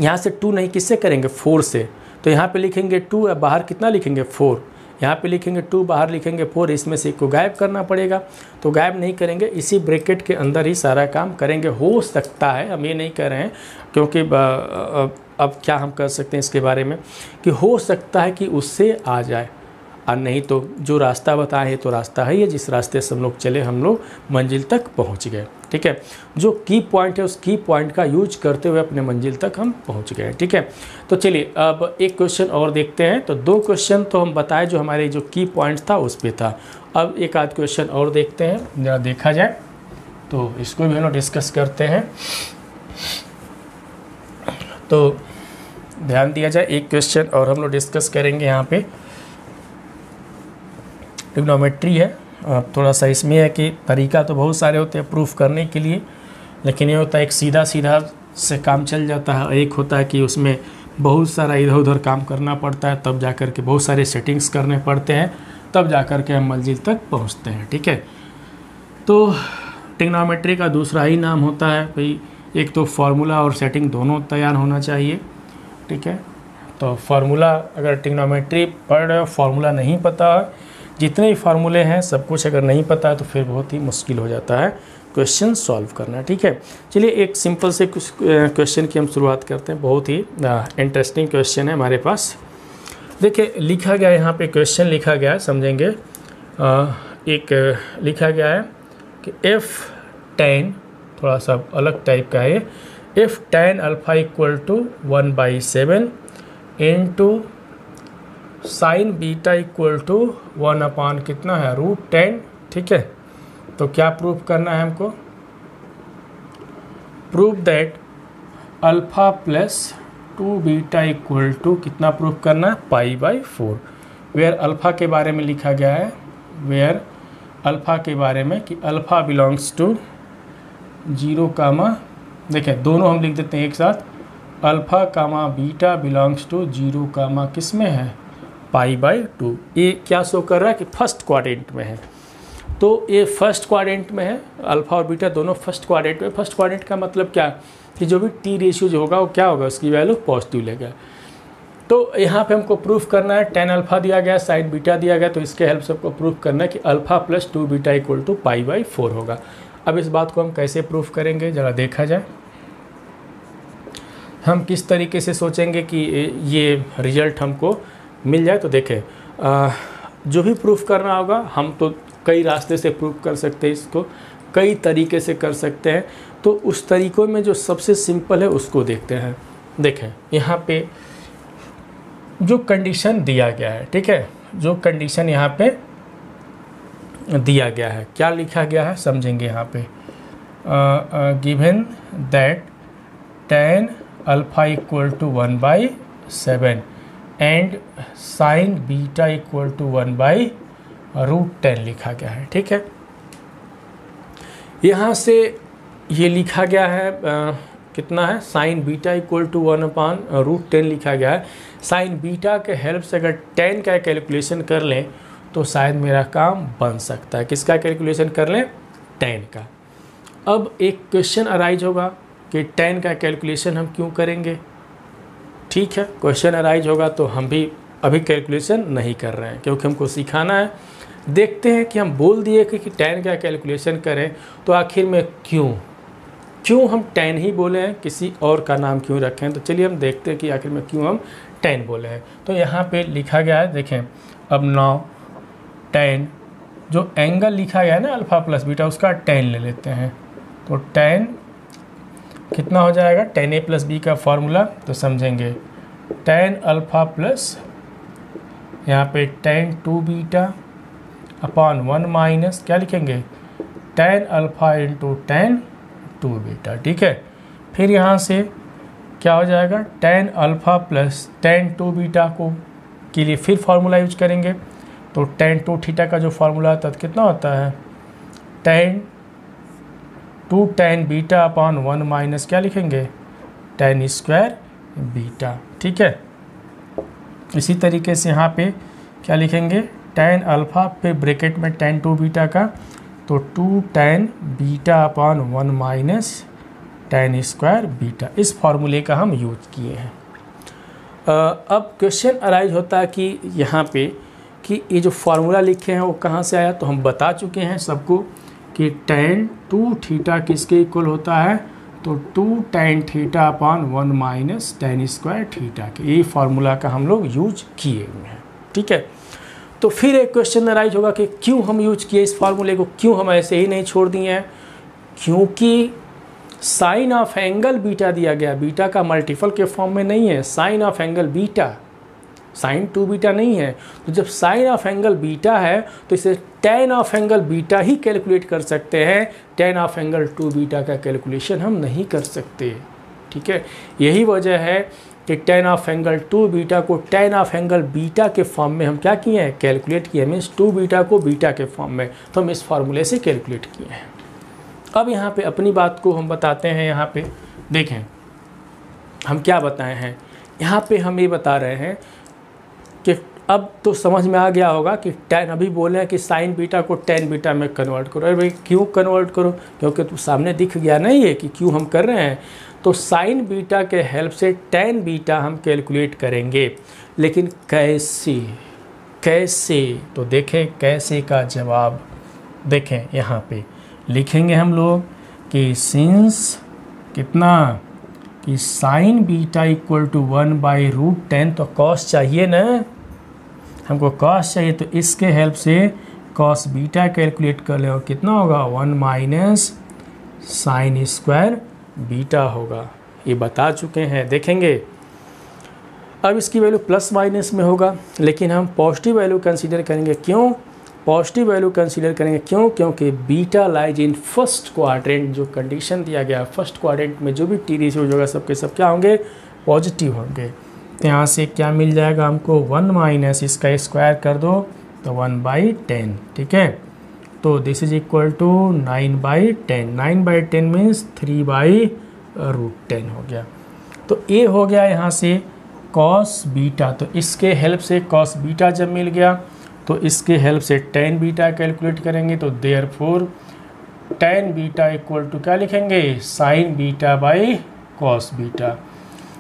यहाँ से 2 नहीं किससे करेंगे 4 से, तो यहाँ पे लिखेंगे 2, बाहर कितना लिखेंगे 4, यहाँ पे लिखेंगे 2, बाहर लिखेंगे 4, इसमें से एक को गायब करना पड़ेगा। तो गायब नहीं करेंगे, इसी ब्रैकेट के अंदर ही सारा काम करेंगे। हो सकता है, हम ये नहीं कह रहे हैं क्योंकि अब क्या हम कर सकते हैं इसके बारे में, कि हो सकता है कि उससे आ जाए, और नहीं तो जो रास्ता बताए है तो रास्ता है ये, जिस रास्ते से हम लोग चले हम लोग मंजिल तक पहुंच गए, ठीक है। जो की पॉइंट है उस की पॉइंट का यूज करते हुए अपने मंजिल तक हम पहुंच गए, ठीक है। तो चलिए अब एक क्वेश्चन और देखते हैं। तो 2 क्वेश्चन तो हम बताए जो हमारे जो की पॉइंट था उस पर था। अब एक आध क्वेश्चन और देखते हैं, जरा देखा जाए, तो इसको भी हम लोग डिस्कस करते हैं। तो ध्यान दिया जाए, एक क्वेश्चन और हम लोग डिस्कस करेंगे। यहाँ पे ट्रिग्नोमेट्री है, थोड़ा सा इसमें है कि तरीका तो बहुत सारे होते हैं प्रूफ करने के लिए, लेकिन ये होता है एक सीधा से काम चल जाता है, और एक होता है कि उसमें बहुत सारा इधर उधर काम करना पड़ता है, तब जाकर के बहुत सारे सेटिंग्स करने पड़ते हैं, तब जाकर के हम मंजिल तक पहुंचते हैं, ठीक है। तो ट्रिग्नोमेट्री का दूसरा ही नाम होता है भाई, एक तो फार्मूला और सेटिंग दोनों तैयार होना चाहिए, ठीक है। तो फार्मूला अगर ट्रिग्नोमेट्री पढ़ रहे हो, फार्मूला नहीं पता, जितने भी फार्मूले हैं सब कुछ अगर नहीं पता है तो फिर बहुत ही मुश्किल हो जाता है क्वेश्चन सॉल्व करना, ठीक है। चलिए एक सिंपल से कुछ क्वेश्चन की हम शुरुआत करते हैं। बहुत ही इंटरेस्टिंग क्वेश्चन है हमारे पास। देखिए लिखा गया है यहाँ पे, क्वेश्चन लिखा गया है, समझेंगे। एक लिखा गया है कि f tan, थोड़ा सा अलग टाइप का है, f tan alpha equal to 1/7 into sine beta equal to 1 upon कितना है √10, ठीक है। तो क्या प्रूफ करना है हमको, proof that alpha plus 2 beta equal to कितना प्रूफ करना है π/4। वेयर अल्फ़ा के बारे में लिखा गया है, वेयर अल्फ़ा के बारे में कि अल्फ़ा बिलोंग्स टू 0, देखें दोनों हम लिख देते हैं एक साथ, alpha comma beta belongs to 0 comma किस में है, π/2। ये क्या शो कर रहा है कि फर्स्ट क्वाड्रेंट में है, तो ये फर्स्ट क्वाड्रेंट में है, अल्फ़ा और बीटा दोनों फर्स्ट क्वाड्रेंट में। फर्स्ट क्वाड्रेंट का मतलब क्या कि जो भी टी रेशियो जो होगा वो क्या होगा, उसकी वैल्यू पॉजिटिव लेगा। तो यहाँ पे हमको प्रूफ करना है, tan अल्फ़ा दिया गया, sin बीटा दिया गया, तो इसके हेल्प से हमको प्रूफ करना है कि alpha plus 2 beta equal to π/4 होगा। अब इस बात को हम कैसे प्रूफ करेंगे ज़रा देखा जाए। हम किस तरीके से सोचेंगे कि ये रिजल्ट हमको मिल जाए। तो देखें जो भी प्रूफ करना होगा हम तो कई रास्ते से प्रूफ कर सकते हैं, इसको कई तरीके से कर सकते हैं। तो उस तरीक़ों में जो सबसे सिंपल है उसको देखते हैं। देखें यहाँ पे जो कंडीशन दिया गया है, ठीक है, जो कंडीशन यहाँ पे दिया गया है, क्या लिखा गया है समझेंगे। यहाँ पे given that tan alpha equal to 1/7 and sin beta equal to 1/√10 लिखा गया है, ठीक है। यहाँ से ये लिखा गया है कितना है, sin बीटा इक्वल टू 1/√10 लिखा गया है। sin बीटा के हेल्प से अगर tan का कैलकुलेशन कर लें तो शायद मेरा काम बन सकता है। किसका कैलकुलेशन कर लें, tan का। अब एक क्वेश्चन अराइज होगा कि tan का कैलकुलेशन हम क्यों करेंगे, ठीक है, क्वेश्चन अराइज होगा तो हम भी अभी कैलकुलेशन नहीं कर रहे हैं क्योंकि हमको सिखाना है। देखते हैं कि हम बोल दिए कि tan का कैलकुलेशन करें तो आखिर में क्यों हम tan ही बोले हैं, किसी और का नाम क्यों रखें। तो चलिए हम देखते हैं कि आखिर में क्यों हम tan बोले हैं। तो यहाँ पे लिखा गया है, देखें अब नाउ tan जो एंगल लिखा गया है ना अल्फ़ा प्लस बीटा, उसका tan ले लेते हैं। तो tan कितना हो जाएगा, tan a प्लस बी का फॉर्मूला तो समझेंगे, tan अल्फ़ा प्लस यहाँ पे tan 2 बीटा अपॉन 1 माइनस क्या लिखेंगे, tan alpha into tan 2 beta, ठीक है। फिर यहाँ से क्या हो जाएगा, tan alpha plus tan 2 beta को के लिए फिर फार्मूला यूज करेंगे। तो tan 2 थीटा का जो फार्मूला आता है कितना होता है, tan 2 tan beta upon 1 minus क्या लिखेंगे, tan स्क्वायर बीटा, ठीक है। इसी तरीके से यहाँ पे क्या लिखेंगे, tan अल्फ़ा पे ब्रैकेट में tan 2 बीटा का, तो 2 tan beta upon 1 minus tan square beta, इस फार्मूले का हम यूज किए हैं। अब क्वेश्चन अराइज होता है कि यहाँ पे कि ये जो फार्मूला लिखे हैं वो कहाँ से आया। तो हम बता चुके हैं सबको कि tan 2 थीटा किसके इक्वल होता है, तो 2 tan theta upon 1 minus tan square theta के, ये फार्मूला का हम लोग यूज किए हुए हैं, ठीक है। तो फिर एक क्वेश्चन अराइज होगा कि क्यों हम यूज किए इस फार्मूले को, क्यों हम ऐसे ही नहीं छोड़ दिए हैं। क्योंकि साइन ऑफ एंगल बीटा दिया गया, बीटा का मल्टीपल के फॉर्म में नहीं है, sine of angle beta, sine 2 beta नहीं है। तो जब साइन ऑफ एंगल बीटा है तो इसे tan of angle beta he calculate कर सकते हैं, tan ऑफ एंगल 2 बीटा का कैलकुलेशन हम नहीं कर सकते, ठीक है। यही वजह है कि tan ऑफ एंगल 2 बीटा को tan ऑफ एंगल बीटा के फॉर्म में हम क्या किए हैं, कैलकुलेट किए, मीन्स 2 बीटा को बीटा के फॉर्म में, तो हम इस फार्मूले से कैलकुलेट किए हैं। अब यहाँ पे अपनी बात को हम बताते हैं। यहाँ पे देखें हम क्या बताए हैं, यहाँ पे हम ये बता रहे हैं कि अब तो समझ में आ गया होगा कि tan, अभी बोले हैं कि साइन बीटा को tan बीटा में कन्वर्ट करो। अरे भाई क्यों कन्वर्ट करो, क्योंकि तो सामने दिख गया नहीं है कि क्यों हम कर रहे हैं। तो साइन बीटा के हेल्प से tan बीटा हम कैलकुलेट करेंगे, लेकिन कैसे तो देखें कैसे का जवाब देखें। यहाँ पे लिखेंगे हम लोग कि सिंस कितना कि साइन बीटा इक्वल टू 1/√10, तो कॉस चाहिए ना, हमको कॉस चाहिए, तो इसके हेल्प से कॉस बीटा कैलकुलेट कर ले और कितना होगा 1 माइनस साइन स्क्वायर बीटा होगा। ये बता चुके हैं, देखेंगे। अब इसकी वैल्यू प्लस माइनस में होगा, लेकिन हम पॉजिटिव वैल्यू कंसीडर करेंगे। क्यों पॉजिटिव वैल्यू कंसीडर करेंगे, क्योंकि beta lies in first quadrant, जो कंडीशन दिया गया फर्स्ट क्वाड्रेंट में जो भी टी रेशियो होगा सबके सब क्या होंगे, पॉजिटिव होंगे। तो यहाँ से क्या मिल जाएगा हमको 1 माइनस इसका स्क्वायर कर दो तो 1/10, ठीक है। तो this is equal to 9/10, 9/10 means 3/2, √10 हो गया। तो ये हो गया यहाँ से कॉस बीटा। तो इसके हेल्प से कॉस बीटा जब मिल गया तो इसके हेल्प से टेन बीटा कैलकुलेट करेंगे। तो therefore tan beta equal to क्या लिखेंगे, sine beta by cos beta.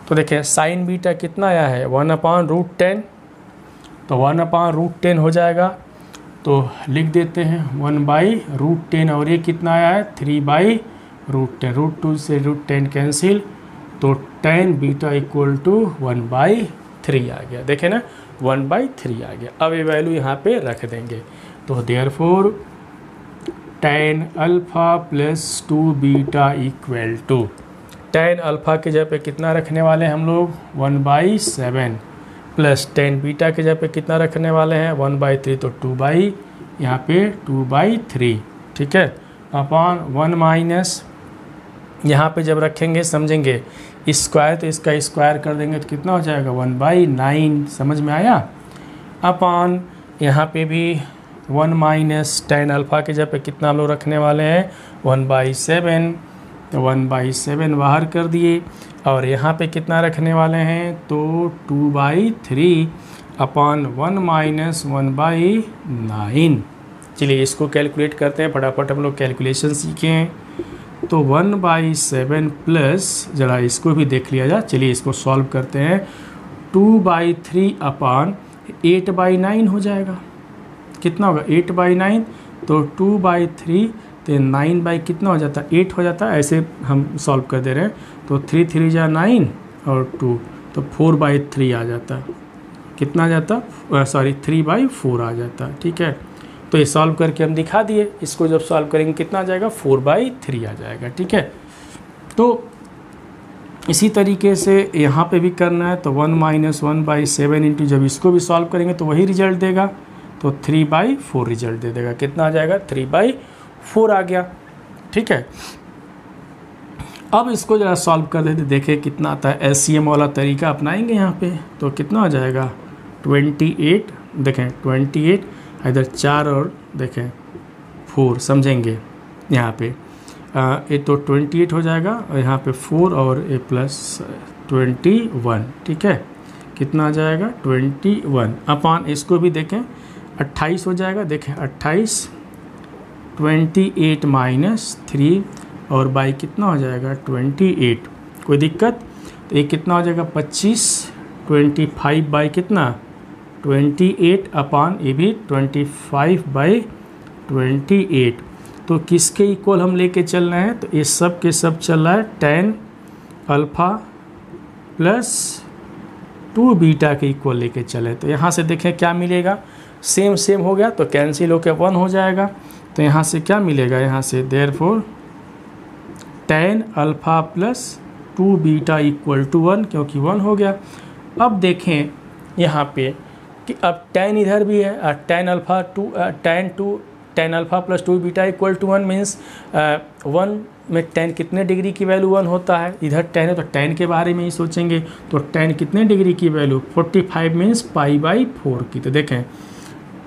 तो देखें साइन बीटा कितना आया है 1/√10, तो 1/√10 हो जाएगा। तो लिख देते हैं 1/√10 और ये कितना आया है 3/√10, √2 से √10 कैंसिल, तो टेन बीटा इक्वल टू 1/3 आ गया। देखें ना 1/3 आ गया। अब ये वैल्यू यहाँ पे रख देंगे। तो therefore tan alpha plus 2 beta equal to, tan alpha के जगह पे कितना रखने वाले हैं हम लोग 1/7 प्लस टेन बीटा के जगह पे कितना रखने वाले हैं 1/3, तो 2 यहाँ पे 2/3, ठीक है, अपॉन 1 माइनस यहाँ पे जब रखेंगे समझेंगे स्क्वायर, तो इसका स्क्वायर कर देंगे तो कितना हो जाएगा 1/9, समझ में आया। अपॉन यहाँ पे भी 1 माइनस टेन अल्फ़ा के जगह पे कितना हम लोग रखने वाले हैं 1/7, तो 1/7 बाहर कर दिए और यहाँ पे कितना रखने वाले हैं तो 2/3 अपॉन 1 माइनस 1/9। चलिए इसको कैलकुलेट करते हैं, फटाफट हम लोग कैलकुलेशन सीखे हैं। तो 1/7 प्लस, ज़रा इसको भी देख लिया जाए, चलिए इसको सॉल्व करते हैं। 2/3 अपॉन 8/9 हो जाएगा, कितना होगा 8/9, तो 2/3 तो 9 कितना हो जाता है 8 हो जाता है, ऐसे हम सॉल्व कर दे रहे हैं। तो 3 3 जा 9 और 2, तो 4/3 आ जाता, कितना आ जाता सॉरी 3/4 आ जाता, ठीक है। तो ये सॉल्व करके हम दिखा दिए, इसको जब सॉल्व करेंगे कितना आ जाएगा 4/3 आ जाएगा, ठीक है। तो इसी तरीके से यहाँ पे भी करना है, तो 1 माइनस 1/7 इंटू जब इसको भी सॉल्व करेंगे तो वही रिजल्ट देगा, तो 3/4 रिजल्ट दे देगा, कितना आ जाएगा 3/4 आ गया, ठीक है। अब इसको जरा सॉल्व कर देते, देखें कितना आता है। एलसीएम वाला तरीका अपनाएंगे यहाँ पे, तो कितना हो जाएगा 28, देखें 28 इधर 4 और देखें 4, समझेंगे यहाँ पे ये तो 28 हो जाएगा और यहाँ पे 4 और ए प्लस 21, ठीक है, कितना आ जाएगा 21 अपॉन इसको भी देखें 28 हो जाएगा, देखें 28, 28 माइनस 3 और बाई कितना हो जाएगा 28, कोई दिक्कत, तो ये कितना हो जाएगा 25, 25 बाई कितना 28 अपॉन ये भी 25/28। तो किसके इक्वल हम लेके चल रहे हैं, तो ये सब के सब चल रहा है टेन अल्फ़ा प्लस 2 बीटा के इक्वल लेके चले। तो यहाँ से देखें क्या मिलेगा, सेम हो गया तो कैंसिल होकर 1 हो जाएगा। तो यहाँ से क्या मिलेगा, यहाँ से therefore tan alpha plus 2 beta equal to 1, क्योंकि 1 हो गया। अब देखें यहाँ पे कि अब टेन इधर भी है और tan alpha plus 2 beta equal to 1 means 1 में टेन कितने डिग्री की वैल्यू 1 होता है, इधर टेन है तो टेन के बारे में ही सोचेंगे। तो टेन कितने डिग्री की वैल्यू 45 मीन्स π/4 की। तो देखें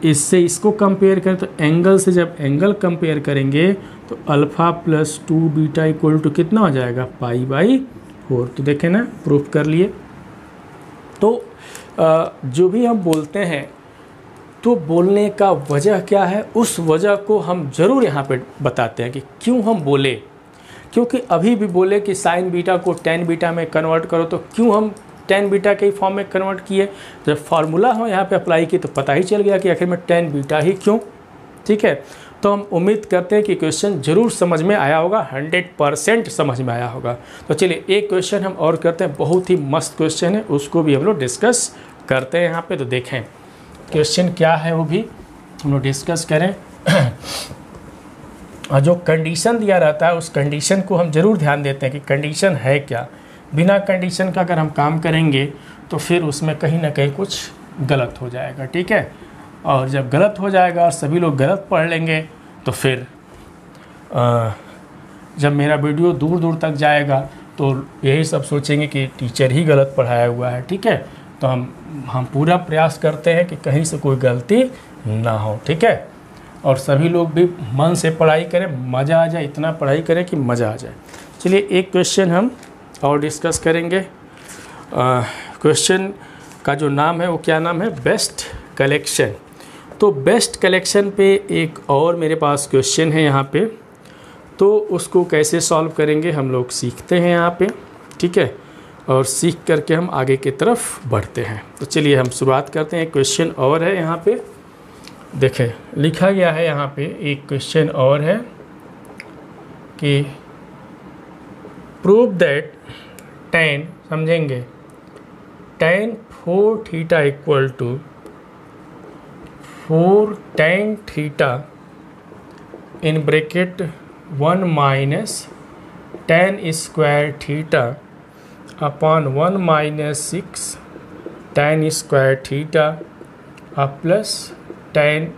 इससे इसको कंपेयर करें तो एंगल से जब एंगल कंपेयर करेंगे तो alpha plus 2 beta equal to कितना हो जाएगा π/4। तो देखें ना प्रूफ कर लिए। तो जो भी हम बोलते हैं तो बोलने का वजह क्या है, उस वजह को हम ज़रूर यहाँ पे बताते हैं कि क्यों हम बोले। क्योंकि अभी भी बोले कि साइन बीटा को टेन बीटा में कन्वर्ट करो, तो क्यों हम टेन बीटा के फॉर्म में कन्वर्ट किए। जब फार्मूला हम यहाँ पे अप्लाई किए तो पता ही चल गया कि आखिर में टेन बीटा ही क्यों, ठीक है। तो हम उम्मीद करते हैं कि क्वेश्चन ज़रूर समझ में आया होगा, 100% समझ में आया होगा। तो चलिए एक क्वेश्चन हम और करते हैं, बहुत ही मस्त क्वेश्चन है, उसको भी हम लोग डिस्कस करते हैं यहाँ पे। तो देखें क्वेश्चन क्या है वो भी हम लोग डिस्कस करें। और जो कंडीशन दिया रहता है उस कंडीशन को हम ज़रूर ध्यान देते हैं कि कंडीशन है क्या। बिना कंडीशन का अगर हम काम करेंगे तो फिर उसमें कहीं ना कहीं कुछ गलत हो जाएगा, ठीक है। और जब गलत हो जाएगा और सभी लोग गलत पढ़ लेंगे तो फिर जब मेरा वीडियो दूर दूर तक जाएगा तो यही सब सोचेंगे कि टीचर ही गलत पढ़ाया हुआ है, ठीक है। तो हम पूरा प्रयास करते हैं कि कहीं से कोई गलती ना हो, ठीक है। और सभी लोग भी मन से पढ़ाई करें, मज़ा आ जाए, इतना पढ़ाई करें कि मज़ा आ जाए। चलिए एक क्वेश्चन हम और डिस्कस करेंगे। क्वेश्चन का जो नाम है वो क्या नाम है, बेस्ट कलेक्शन। तो बेस्ट कलेक्शन पे एक और मेरे पास क्वेश्चन है यहाँ पे, तो उसको कैसे सॉल्व करेंगे हम लोग सीखते हैं यहाँ पे, ठीक है, और सीख करके हम आगे की तरफ बढ़ते हैं। तो चलिए हम शुरुआत करते हैं। क्वेश्चन और है यहाँ पे, देखें लिखा गया है यहाँ पे, एक क्वेश्चन और है कि प्रूव दैट tan, समझेंगे, tan 4 theta equal to 4 tan theta in bracket 1 minus tan square theta upon 1 minus 6 tan square theta plus tan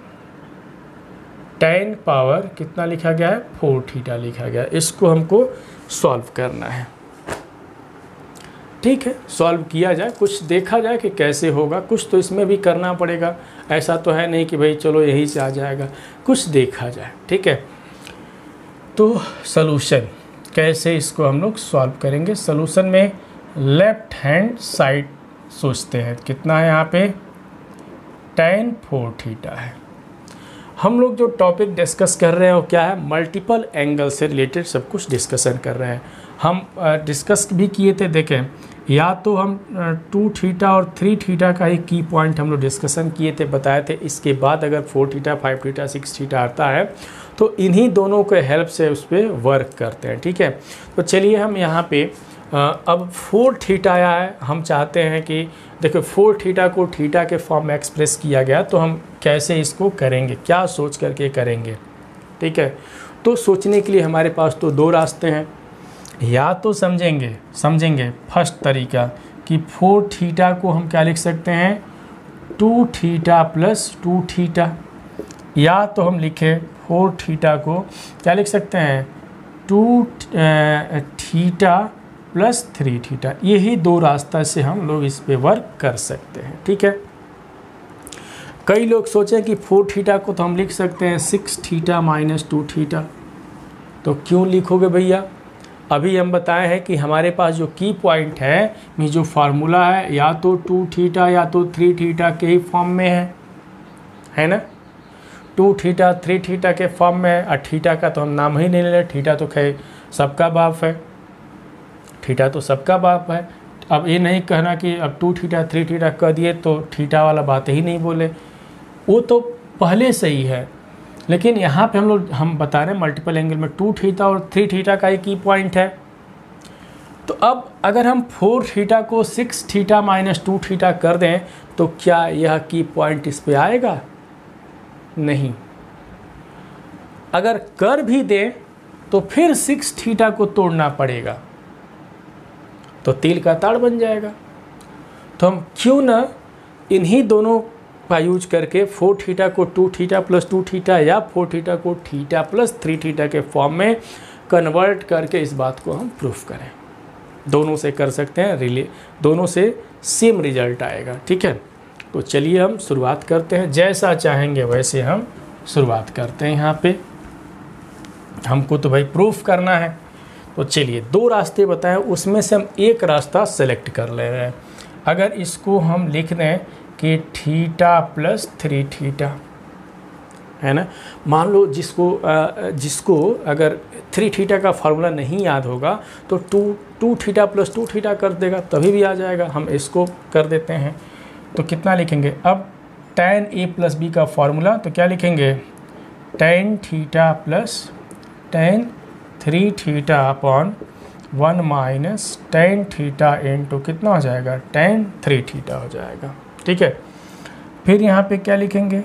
power कितना लिखा गया है, 4 थीटा लिखा गया है। इसको हमको सॉल्व करना है, ठीक है। सॉल्व किया जाए, कुछ देखा जाए कि कैसे होगा, कुछ तो इसमें भी करना पड़ेगा। ऐसा तो है नहीं कि भाई चलो यही से आ जाएगा, कुछ देखा जाए, ठीक है। तो सॉल्यूशन कैसे इसको हम लोग सॉल्व करेंगे। सॉल्यूशन में लेफ्ट हैंड साइड सोचते हैं, कितना है यहाँ पे, tan 4 थीटा है। हम लोग जो टॉपिक डिस्कस कर रहे हैं वो क्या है, मल्टीपल एंगल से रिलेटेड सब कुछ डिस्कशन कर रहे हैं। हम डिस्कस भी किए थे, देखें, या तो हम 2 थीटा और 3 थीटा का ही की पॉइंट हम लोग डिस्कशन किए थे, बताए थे। इसके बाद अगर 4 थीटा 5 थीटा 6 थीटा आता है तो इन्हीं दोनों के हेल्प से उस पर वर्क करते हैं, ठीक है। तो चलिए हम यहाँ पे अब 4 थीटा आया है, हम चाहते हैं कि देखो 4 थीटा को थीटा के फॉर्म में एक्सप्रेस किया गया, तो हम कैसे इसको करेंगे, क्या सोच करके करेंगे, ठीक है। तो सोचने के लिए हमारे पास तो 2 रास्ते हैं। या तो समझेंगे फर्स्ट तरीका कि 4 थीटा को हम क्या लिख सकते हैं, 2 थीटा प्लस 2 थीटा, या तो हम लिखें 4 थीटा को क्या लिख सकते हैं, 2 थीटा प्लस 3 थीटा। यही 2 रास्ता से हम लोग इस पे वर्क कर सकते हैं, ठीक है। कई लोग सोचें कि 4 थीटा को तो हम लिख सकते हैं 6 थीटा माइनस 2 थीटा। तो क्यों लिखोगे भैया, अभी हम बताए हैं कि हमारे पास जो की पॉइंट है, ये जो फार्मूला है, या तो 2 थीटा या तो 3 थीटा के ही फॉर्म में है ना। 2 थीटा 3 थीटा के फॉर्म में है, और थीटा का तो हम नाम ही नहीं ले रहे, थीटा तो खैर सबका बाप है, थीटा तो सबका बाप है। अब ये नहीं कहना कि अब 2 थीटा 3 थीटा कह दिए तो थीटा वाला बात ही नहीं बोले, वो तो पहले से ही है। लेकिन यहाँ पे हम बता रहे हैं मल्टीपल एंगल में 2 थीटा और 3 थीटा का एक ही पॉइंट है। तो अब अगर हम 4 थीटा को 6 थीटा माइनस 2 थीटा कर दें तो क्या यह की पॉइंट इस पे आएगा, नहीं। अगर कर भी दें तो फिर 6 थीटा को तोड़ना पड़ेगा, तो तिल का ताड़ बन जाएगा। तो हम क्यों ना इन्हीं दोनों का यूज करके 4 थीटा को 2 थीटा प्लस 2 थीटा या 4 थीटा को थीटा प्लस 3 थीटा के फॉर्म में कन्वर्ट करके इस बात को हम प्रूफ करें। दोनों से कर सकते हैं, दोनों से सेम रिजल्ट आएगा, ठीक है। तो चलिए हम शुरुआत करते हैं, जैसा चाहेंगे वैसे हम शुरुआत करते हैं। यहाँ पे हमको तो भाई प्रूफ करना है, तो चलिए 2 रास्ते बताएं, उसमें से हम एक रास्ता सेलेक्ट कर ले रहे हैं। अगर इसको हम लिख दें कि थीटा प्लस 3 थीटा, है ना। मान लो जिसको अगर 3 थीटा का फार्मूला नहीं याद होगा तो 2 थीटा प्लस 2 थीटा कर देगा, तभी भी आ जाएगा। हम इसको कर देते हैं, तो कितना लिखेंगे, अब tan a प्लस बी का फार्मूला, तो क्या लिखेंगे, tan theta plus tan 3 theta upon 1 minus tan theta into कितना हो जाएगा, tan 3 थीटा हो जाएगा, ठीक है। फिर यहाँ पे क्या लिखेंगे,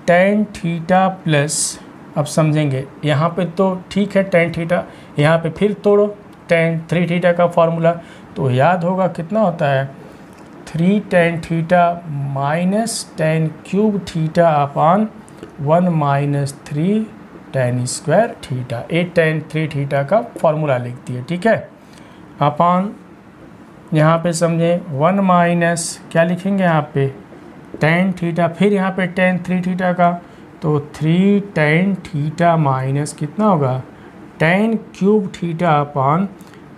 tan थीटा प्लस, अब समझेंगे यहाँ पे तो ठीक है tan थीटा, यहाँ पे फिर तोड़ो tan 3 थीटा का फार्मूला, तो याद होगा कितना होता है, 3 tan theta minus tan cube theta upon 1 minus 3 tan square theta. 8 tan 3 theta का फार्मूला लिख दिए, ठीक है। अपॉन यहाँ पे समझें 1 माइनस क्या लिखेंगे यहाँ पे tan थीटा, फिर यहाँ पे tan 3 थीटा का, तो 3 tan थीटा माइनस कितना होगा tan cube theta upon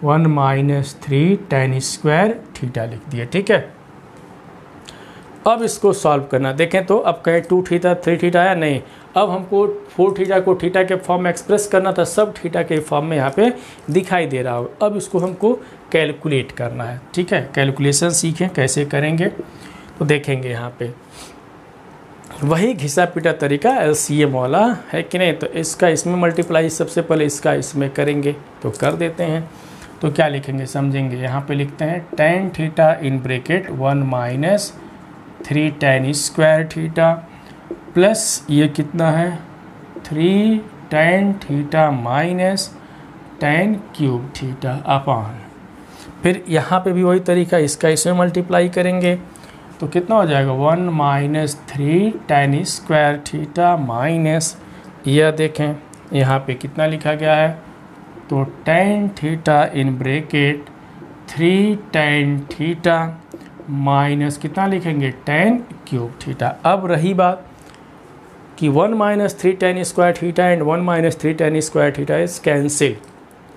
1 minus 3 tan square theta लिख दिया। ठीक है, अब इसको सॉल्व करना। देखें तो अब कहें 2 थीटा 3 थीटा आया नहीं, अब हमको 4 थीटा को थीटा के फॉर्म में एक्सप्रेस करना था, सब थीटा के फॉर्म में यहाँ पे दिखाई दे रहा हो। अब इसको हमको कैलकुलेट करना है। ठीक है, कैलकुलेशन सीखें कैसे करेंगे तो देखेंगे यहाँ पे वही घिसा पिटा तरीका LCM वाला है कि नहीं। तो इसका इसमें मल्टीप्लाई सबसे पहले इसका इसमें करेंगे, तो कर देते हैं। तो क्या लिखेंगे समझेंगे, यहाँ पे लिखते हैं tan theta in bracket 1 minus 3 tan square theta plus ये कितना है 3 tan theta minus tan cube theta upon, फिर यहाँ पे भी वही तरीका, इसका इसमें मल्टीप्लाई करेंगे तो कितना हो जाएगा 1 minus 3 tan square theta minus, यह देखें यहाँ पे कितना लिखा गया है, तो tan theta in bracket 3 tan theta minus कितना लिखेंगे tan क्यूब थीटा। अब रही बात कि 1 minus 3 tan square theta and 1 minus 3 tan square theta is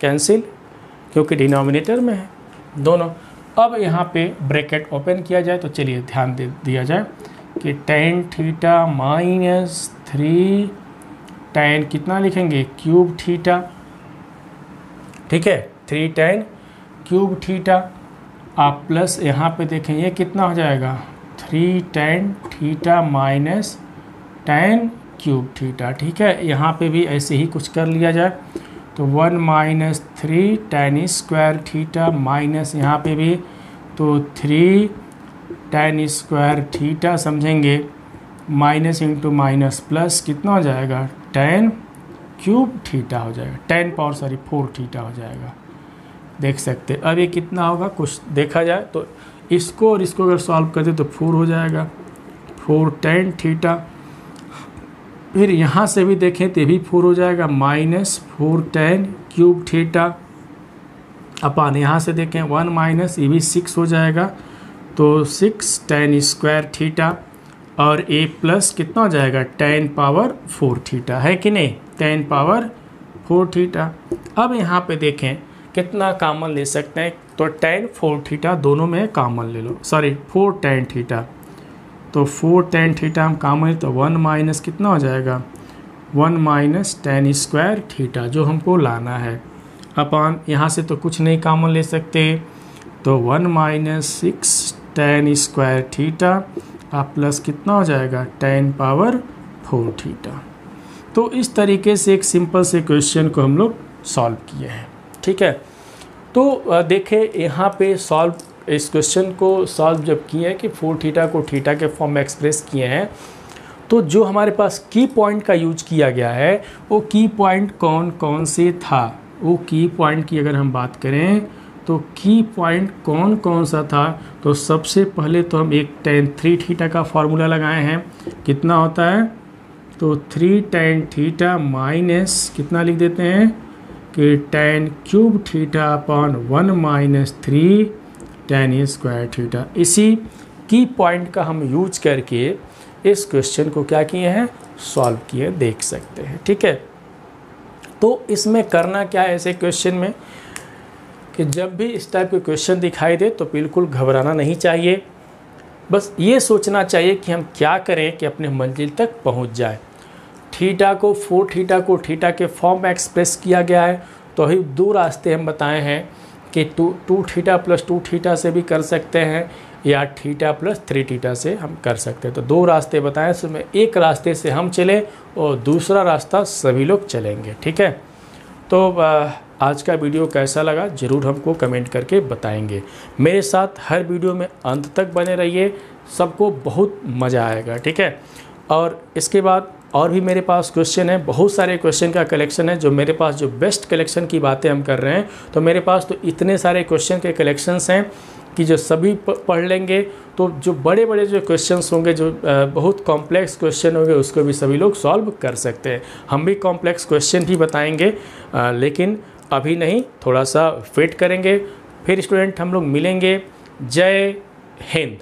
cancel क्योंकि डिनोमिनेटर में है दोनों। अब यहाँ पे ब्रैकेट ओपन किया जाए तो चलिए ध्यान दे दिया जाए कि tan थीटा माइनस 3 tan कितना लिखेंगे क्यूब थीटा। ठीक है, 3 tan क्यूब थीटा आप प्लस यहाँ पे देखें ये कितना हो जाएगा 3 tan theta minus tan cube theta. ठीक है, यहाँ पे भी ऐसे ही कुछ कर लिया जाए तो 1 minus 3 tan square theta minus यहाँ पे भी तो 3 tan स्क्वायर थीटा समझेंगे, माइनस इंटू माइनस प्लस कितना हो जाएगा tan क्यूब थीटा हो जाएगा, 10 पावर 4 थीटा हो जाएगा। देख सकते अब ये कितना होगा कुछ देखा जाए तो इसको और इसको अगर सॉल्व करते तो 4 हो जाएगा, 4 tan थीटा। फिर यहाँ से भी देखें तो ये भी 4 हो जाएगा, माइनस 4 tan क्यूब थीटा अपन यहाँ से देखें 1 माइनस ये भी 6 हो जाएगा तो 6 tan स्क्वायर थीटा और a प्लस कितना हो जाएगा 10 पावर 4 थीटा, है कि नहीं 10 पावर 4 थीटा। अब यहाँ पे देखें कितना कॉमन ले सकते हैं तो tan 4 थीटा दोनों में कॉमन ले लो, सॉरी 4 tan थीटा, तो 4 tan थीटा हम कॉमन तो 1 माइनस कितना हो जाएगा 1 माइनस tan स्क्वायर थीटा जो हमको लाना है अपन यहाँ से तो कुछ नहीं कॉमन ले सकते तो 1 माइनस 6 tan स्क्वायर थीटा आप प्लस कितना हो जाएगा 10 पावर 4 थीटा। तो इस तरीके से एक सिंपल से क्वेश्चन को हम लोग सॉल्व किए हैं। ठीक है, तो देखें यहाँ पे सॉल्व इस क्वेश्चन को सॉल्व जब किए हैं कि 4 थीटा को थीटा के फॉर्म में एक्सप्रेस किए हैं तो जो हमारे पास की पॉइंट का यूज किया गया है वो की पॉइंट कौन कौन से था, वो की पॉइंट की अगर हम बात करें तो की पॉइंट कौन कौन सा था तो सबसे पहले तो हम एक tan 3 थीटा का फार्मूला लगाए हैं, कितना होता है तो 3 tan थीटा माइनस कितना लिख देते हैं कि tan cube theta upon 1 minus 3 tan square theta. इसी की पॉइंट का हम यूज करके इस क्वेश्चन को क्या किए हैं सॉल्व किए देख सकते हैं। ठीक है, तो इसमें करना क्या है ऐसे क्वेश्चन में कि जब भी इस टाइप के क्वेश्चन दिखाई दे तो बिल्कुल घबराना नहीं चाहिए, बस ये सोचना चाहिए कि हम क्या करें कि अपने मंजिल तक पहुंच जाए। थीटा को 4 थीटा को थीटा के फॉर्म में एक्सप्रेस किया गया है तो ही 2 रास्ते हम बताए हैं कि 2 थीटा प्लस 2 थीटा से भी कर सकते हैं या थीटा प्लस 3 थीटा से हम कर सकते हैं। तो 2 रास्ते बताएं, उसमें एक रास्ते से हम चले और दूसरा रास्ता सभी लोग चलेंगे। ठीक है, तो आज का वीडियो कैसा लगा ज़रूर हमको कमेंट करके बताएंगे। मेरे साथ हर वीडियो में अंत तक बने रहिए, सबको बहुत मज़ा आएगा। ठीक है, और इसके बाद और भी मेरे पास क्वेश्चन है, बहुत सारे क्वेश्चन का कलेक्शन है जो मेरे पास जो बेस्ट कलेक्शन की बातें हम कर रहे हैं तो मेरे पास तो इतने सारे क्वेश्चन के कलेक्शंस हैं कि जो सभी पढ़ लेंगे तो जो बड़े बड़े जो क्वेश्चंस होंगे जो बहुत कॉम्प्लेक्स क्वेश्चन होंगे उसको भी सभी लोग सॉल्व कर सकते हैं। हम भी कॉम्प्लेक्स क्वेश्चन भी बताएंगे लेकिन अभी नहीं, थोड़ा सा वेट करेंगे। फिर स्टूडेंट हम लोग मिलेंगे। जय हिंद।